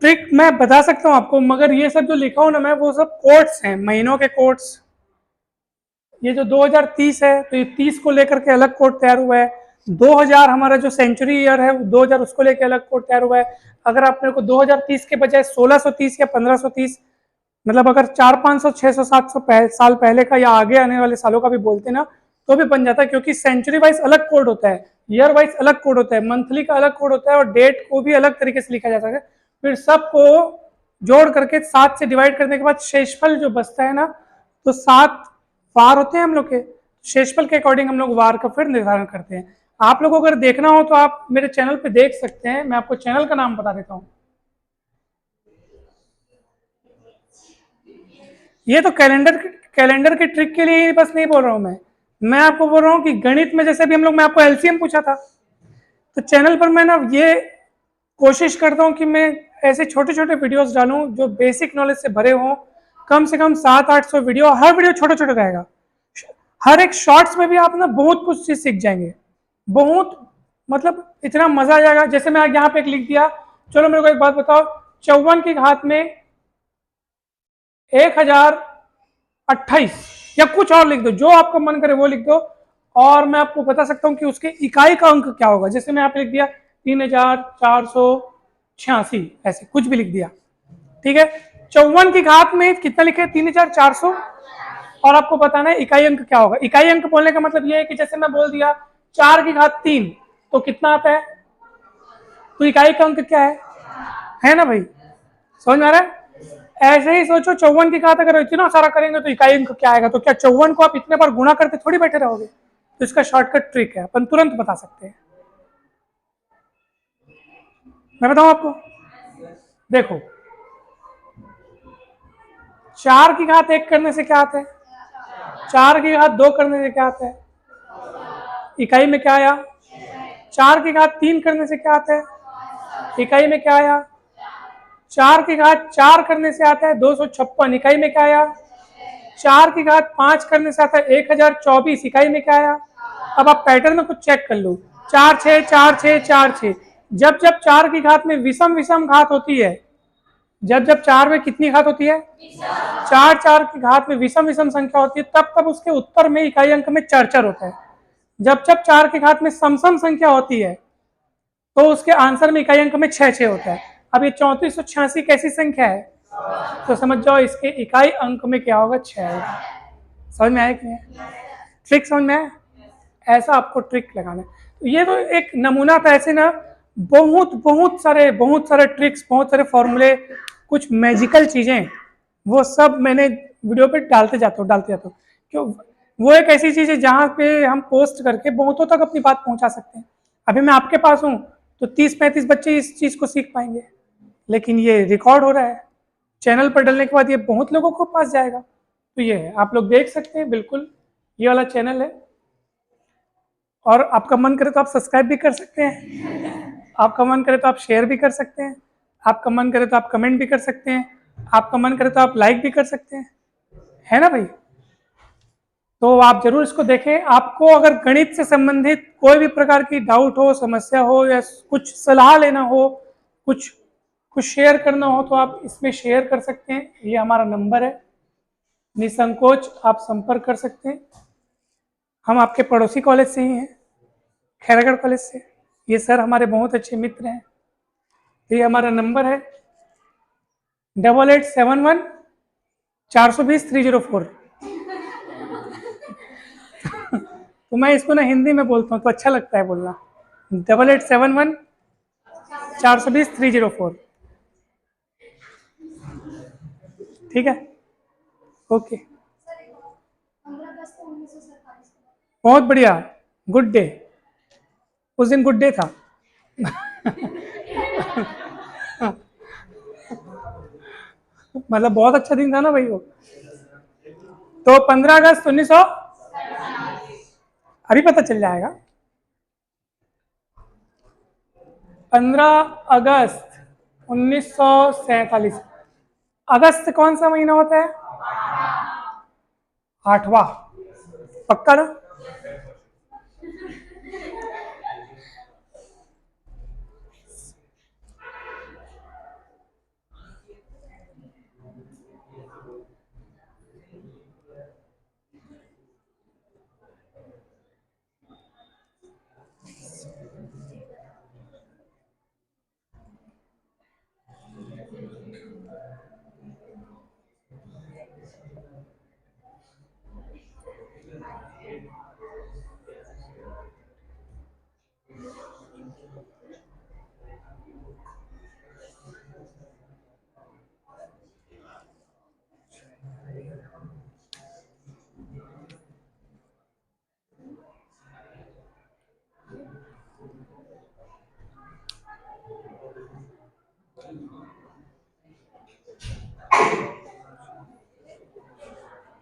ट्रिक मैं बता सकता हूँ आपको, मगर ये सब जो लिखा हूँ ना मैं, वो सब कोट्स हैं, महीनों के कोट्स। ये जो 2030 है तो ये 30 को लेकर के अलग कोट तैयार हुआ है। 2000 हमारा जो सेंचुरी ईयर है 2000 उसको लेकर अलग कोट तैयार हुआ है। अगर आप मेरे को 2030 के बजाय 1630 या 1530, मतलब अगर 400, 500, 600, 700 साल पहले का या आगे आने वाले सालों का भी बोलते ना तो भी बन जाता है, क्योंकि सेंचुरी वाइज अलग कोड होता है, ईयर वाइज अलग कोड होता है, मंथली का अलग कोड होता है, और डेट को भी अलग तरीके से लिखा जाता है। फिर सबको जोड़ करके 7 से डिवाइड करने के बाद शेषफल जो बचता है ना, तो 7 वार होते हैं हम लोग के, शेषफल के अकॉर्डिंग हम लोग वार का फिर निर्धारण करते हैं। आप लोगों को अगर देखना हो तो आप मेरे चैनल पे देख सकते हैं, मैं आपको चैनल का नाम बता देता हूँ। ये तो कैलेंडर के ट्रिक के लिए बस नहीं बोल रहा हूँ मैं आपको बोल रहा हूँ कि गणित में जैसे भी हम लोग, मैं आपको एलसीएम पूछा था, तो चैनल पर मैं ना ये कोशिश करता हूँ कि मैं ऐसे छोटे छोटे वीडियोस डालूं जो बेसिक नॉलेज से भरे हों। कम से कम 700-800 वीडियो, हर वीडियो छोटा छोटा रहेगा, हर एक शॉर्ट्स में भी आप ना बहुत कुछ चीज सीख जाएंगे, बहुत, मतलब इतना मजा आ जाएगा। जैसे मैं यहाँ पे एक लिख दिया, चलो मेरे को एक बात बताओ, 54 की घात में 1028 या कुछ और लिख दो, जो आपका मन करे वो लिख दो, और मैं आपको बता सकता हूं कि उसके इकाई का अंक क्या होगा। जैसे मैं यहाँ पे लिख दिया 3486, ऐसे कुछ भी लिख दिया, ठीक है। 54 की घात में कितना लिखे? 3400, और आपको बताना है इकाई अंक क्या होगा। इकाई अंक बोलने का मतलब ये है कि जैसे मैं बोल दिया 4 की घात 3 तो कितना आता है, तो इकाई का अंक क्या है ना भाई, समझ में आ रहा है? ऐसे ही सोचो 54 की घात अगर इतना सारा करेंगे तो इकाई अंक क्या आएगा, तो क्या 54 को आप इतने बार गुणा करते थोड़ी बैठे रहोगे? तो इसका शॉर्टकट ट्रिक है, अपन तुरंत बता सकते हैं। मैं बताऊं आपको, देखो 4 की घात 1 करने से क्या आता है, 4 की घात 2 करने से क्या आता है, इकाई में क्या आया, 4 की घात 3 करने से क्या आता है, इकाई में क्या आया, 4 की घात 4 करने से आता है 256, इकाई में क्या आया, 4 की घात 5 करने से आता है 1024, इकाई में क्या आया। अब आप पैटर्न में कुछ चेक कर लो, 4 6 4 6 4 6, जब जब 4 की घात में विषम विषम घात होती है, जब जब 4 में कितनी घात होती है, 4 4 की घात में विषम विषम संख्या होती है, तब तब उसके उत्तर में इकाई अंक में 4 4 होता है। जब जब 4 की घात में सम सम संख्या होती है तो उसके आंसर में इकाई अंक में 6 6 होता है। अब ये 3486 कैसी संख्या है, तो समझ जाओ इसके इकाई अंक में क्या होगा, 6 होगा। समझ में आया कि नहीं? ट्रिक समझ में आया? ऐसा आपको ट्रिक लगाना है। तो ये तो एक नमूना था, ऐसे ना बहुत सारे ट्रिक्स, बहुत सारे फॉर्मूले, कुछ मैजिकल चीजें, वो सब मैंने वीडियो पे डालते जाता हूँ क्यों, वो एक ऐसी चीज है जहाँ पे हम पोस्ट करके बहुतों तक अपनी बात पहुंचा सकते हैं। अभी मैं आपके पास हूँ तो 30-35 बच्चे इस चीज को सीख पाएंगे, लेकिन ये रिकॉर्ड हो रहा है, चैनल पर डालने के बाद ये बहुत लोगों को पास जाएगा। तो ये है, आप लोग देख सकते हैं, बिल्कुल ये वाला चैनल है, और आपका मन करे तो आप सब्सक्राइब भी कर सकते हैं, आपका मन करे तो आप शेयर भी कर सकते हैं, आपका मन करे तो आप कमेंट भी कर सकते हैं, आपका मन करे तो आप लाइक भी कर सकते हैं, है ना भाई? तो आप जरूर इसको देखें। आपको अगर गणित से संबंधित कोई भी प्रकार की डाउट हो, समस्या हो, या कुछ सलाह लेना हो, कुछ शेयर करना हो, तो आप इसमें शेयर कर सकते हैं। ये हमारा नंबर है, निसंकोच आप संपर्क कर सकते हैं। हम आपके पड़ोसी कॉलेज से ही हैं, खैरागढ़ कॉलेज से। ये सर हमारे बहुत अच्छे मित्र हैं। तो ये हमारा नंबर है 8871 420 304। तो मैं इसको ना हिंदी में बोलता हूँ तो अच्छा लगता है बोलना, 8871 420 304। ठीक है, ओके, बहुत बढ़िया, गुड डे, उस दिन गुड डे था। मतलब बहुत अच्छा दिन था ना भाई वो। तो 15 अगस्त 1900, अभी पता चल जाएगा। 15 अगस्त 1947। अगस्त कौन सा महीना होता है? 8वां। पक्का ना?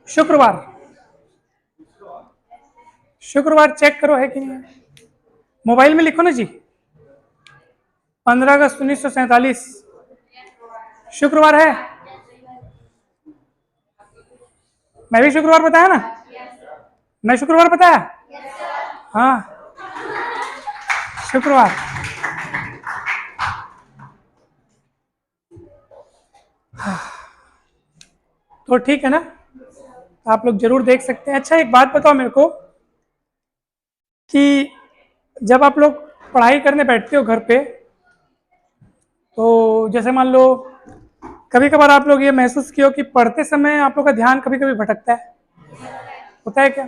शुक्रवार। शुक्रवार चेक करो है कि नहीं है। मोबाइल में लिखो ना जी। 15 अगस्त 1947 शुक्रवार है। मैं भी शुक्रवार बताया ना? मैं शुक्रवार बताया? हाँ, शुक्रवार। तो ठीक है ना, आप लोग जरूर देख सकते हैं। अच्छा एक बात बताओ मेरे को कि जब आप लोग पढ़ाई करने बैठते हो घर पे, तो जैसे मान लो कभी कभार आप लोग ये महसूस किया हो कि पढ़ते समय आप लोग का ध्यान कभी कभी भटकता है, होता है क्या?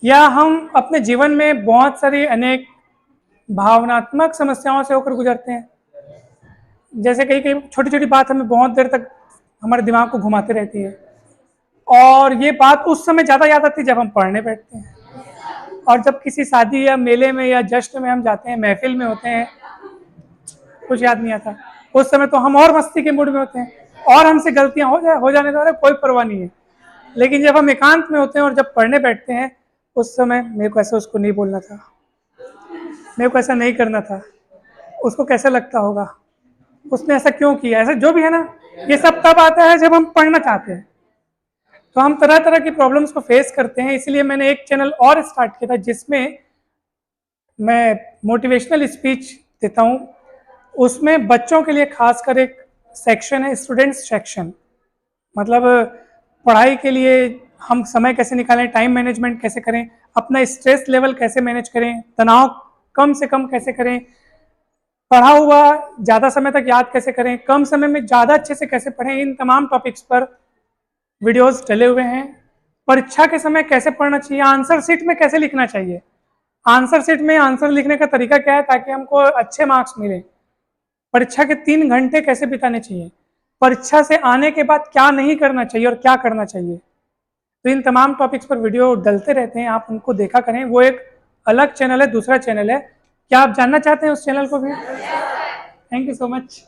या हम अपने जीवन में बहुत सारी अनेक भावनात्मक समस्याओं से होकर गुजरते हैं। जैसे कई कई छोटी छोटी बात हमें बहुत देर तक हमारे दिमाग को घुमाते रहती है, और ये बात उस समय ज़्यादा याद आती है जब हम पढ़ने बैठते हैं। और जब किसी शादी या मेले में या जश्न में हम जाते हैं, महफिल में होते हैं, कुछ याद नहीं आता। उस समय तो हम और मस्ती के मूड में होते हैं और हमसे गलतियां हो जाने द्वारा कोई परवाह नहीं है। लेकिन जब हम एकांत में होते हैं और जब पढ़ने बैठते हैं, उस समय मेरे को ऐसा उसको नहीं बोलना था, मेरे को ऐसा नहीं करना था, उसको कैसा लगता होगा, उसने ऐसा क्यों किया, ऐसा जो भी है ना, ये सब तब आता है जब हम पढ़ना चाहते हैं। तो हम तरह तरह की प्रॉब्लम्स को फेस करते हैं। इसलिए मैंने एक चैनल और स्टार्ट किया था जिसमें मैं मोटिवेशनल स्पीच देता हूँ। उसमें बच्चों के लिए खासकर एक सेक्शन है, स्टूडेंट्स सेक्शन। मतलब पढ़ाई के लिए हम समय कैसे निकालें, टाइम मैनेजमेंट कैसे करें, अपना स्ट्रेस लेवल कैसे मैनेज करें, तनाव कम से कम कैसे करें, पढ़ा हुआ ज़्यादा समय तक याद कैसे करें, कम समय में ज़्यादा अच्छे से कैसे पढ़ें, इन तमाम टॉपिक्स पर वीडियोस डले हुए हैं। परीक्षा के समय कैसे पढ़ना चाहिए, आंसर शीट में कैसे लिखना चाहिए, आंसर शीट में आंसर लिखने का तरीका क्या है ताकि हमको अच्छे मार्क्स मिले, परीक्षा के 3 घंटे कैसे बिताने चाहिए, परीक्षा से आने के बाद क्या नहीं करना चाहिए और क्या करना चाहिए। तो इन तमाम टॉपिक्स पर वीडियो डलते रहते हैं, आप उनको देखा करें। वो एक अलग चैनल है, दूसरा चैनल है। क्या आप जानना चाहते हैं उस चैनल को भी? Thank you so much.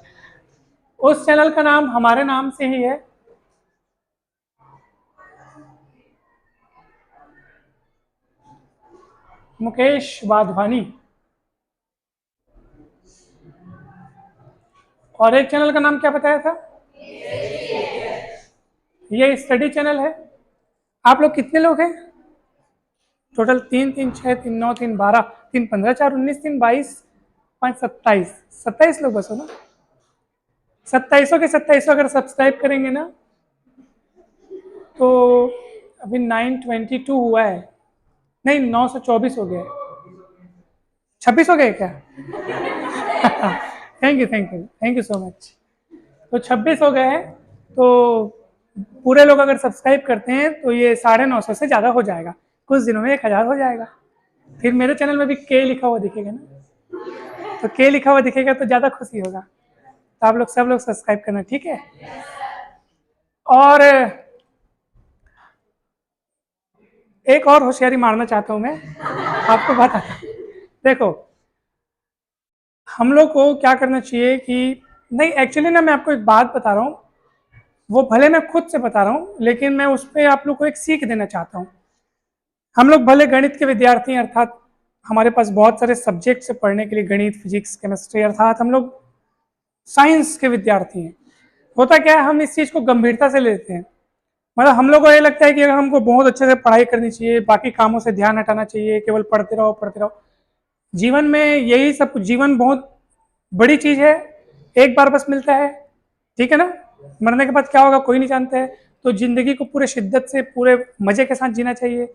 उस चैनल का नाम हमारे नाम से ही है, मुकेश वाधवानी। और एक चैनल का नाम क्या बताया था? ये स्टडी चैनल है। आप लोग कितने लोग हैं टोटल? 3 3 6 3 9 3 12 3 15 4 19 3 22 5 27 27 लोग बस हो ना। 27 के 27 अगर सब्सक्राइब करेंगे ना तो अभी 922 हुआ है, नहीं 924 हो गया है। 26 हो गए क्या? Thank you so much. तो 26 हो गए हैं। तो पूरे लोग अगर सब्सक्राइब करते हैं तो ये 950 से ज़्यादा हो जाएगा, कुछ दिनों में 1000 हो जाएगा। फिर मेरे चैनल में भी के लिखा हुआ दिखेगा ना, तो के लिखा हुआ दिखेगा तो ज़्यादा खुशी होगा। तो आप लोग सब लोग सब्सक्राइब करना, ठीक है? और एक और होशियारी मारना चाहता हूँ मैं आपको, बताता। देखो हम लोग को क्या करना चाहिए कि नहीं, एक्चुअली ना मैं आपको एक बात बता रहा हूँ, वो भले मैं खुद से बता रहा हूँ लेकिन मैं उस पर आप लोग को एक सीख देना चाहता हूँ। हम लोग भले गणित के विद्यार्थी हैं, अर्थात हमारे पास बहुत सारे सब्जेक्ट्स है पढ़ने के लिए, गणित, फिजिक्स, केमिस्ट्री, अर्थात हम लोग साइंस के विद्यार्थी हैं। होता क्या है, हम इस चीज़ को गंभीरता से लेते हैं। मतलब हम लोग को ये लगता है कि अगर हमको बहुत अच्छे से पढ़ाई करनी चाहिए, बाकी कामों से ध्यान हटाना चाहिए, केवल पढ़ते रहो पढ़ते रहो। जीवन में यही सब कुछ, जीवन बहुत बड़ी चीज़ है, एक बार बस मिलता है, ठीक है ना। मरने के बाद क्या होगा कोई नहीं जानता है, तो ज़िंदगी को पूरे शिद्दत से, पूरे मज़े के साथ जीना चाहिए।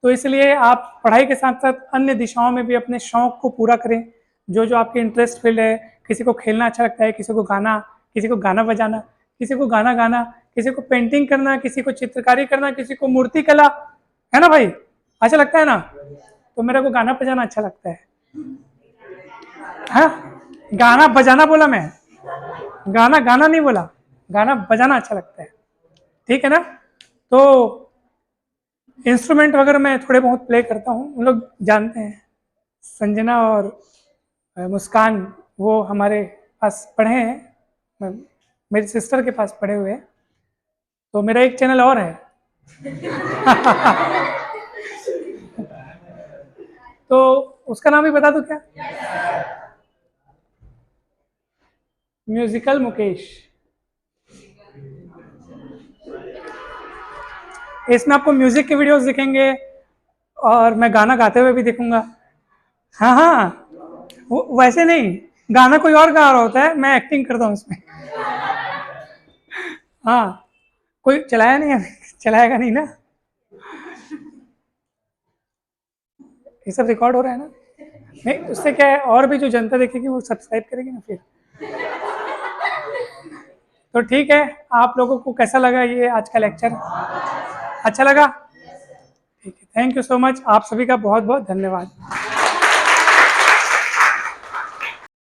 तो इसलिए आप पढ़ाई के साथ साथ अन्य दिशाओं में भी अपने शौक़ को पूरा करें, जो जो आपके इंटरेस्ट फील्ड है। किसी को खेलना अच्छा लगता है, किसी को गाना, किसी को गाना बजाना, किसी को गाना गाना, किसी को पेंटिंग करना, किसी को चित्रकारी करना, किसी को मूर्ति कला, है ना भाई, अच्छा लगता है ना। तो मेरे को गाना बजाना अच्छा लगता है। हाँ, गाना बजाना बोला मैं, गाना गाना नहीं बोला, गाना बजाना अच्छा लगता है, ठीक है ना। तो इंस्ट्रूमेंट वगैरह मैं थोड़े बहुत प्ले करता हूँ, उन लोग जानते हैं। संजना और मुस्कान वो हमारे पास पढ़े हैं, मेरी सिस्टर के पास पढ़े हुए हैं। तो मेरा एक चैनल और है तो उसका नाम भी बता दूं क्या? म्यूजिकल मुकेश। इसमें आपको म्यूजिक के वीडियोस दिखेंगे और मैं गाना गाते हुए भी दिखूंगा। हाँ हाँ, वैसे नहीं, गाना कोई और गा रहा होता है, मैं एक्टिंग करता हूँ उसमें। हाँ, कोई चलाया नहीं है, चलाएगा नहीं ना, ये सब रिकॉर्ड हो रहा है ना। नहीं, उससे क्या है, और भी जो जनता देखेगी वो सब्सक्राइब करेगी ना फिर। तो ठीक है, आप लोगों को कैसा लगा ये आज का लेक्चर? अच्छा लगा? ठीक है, थैंक यू सो मच, आप सभी का बहुत बहुत धन्यवाद।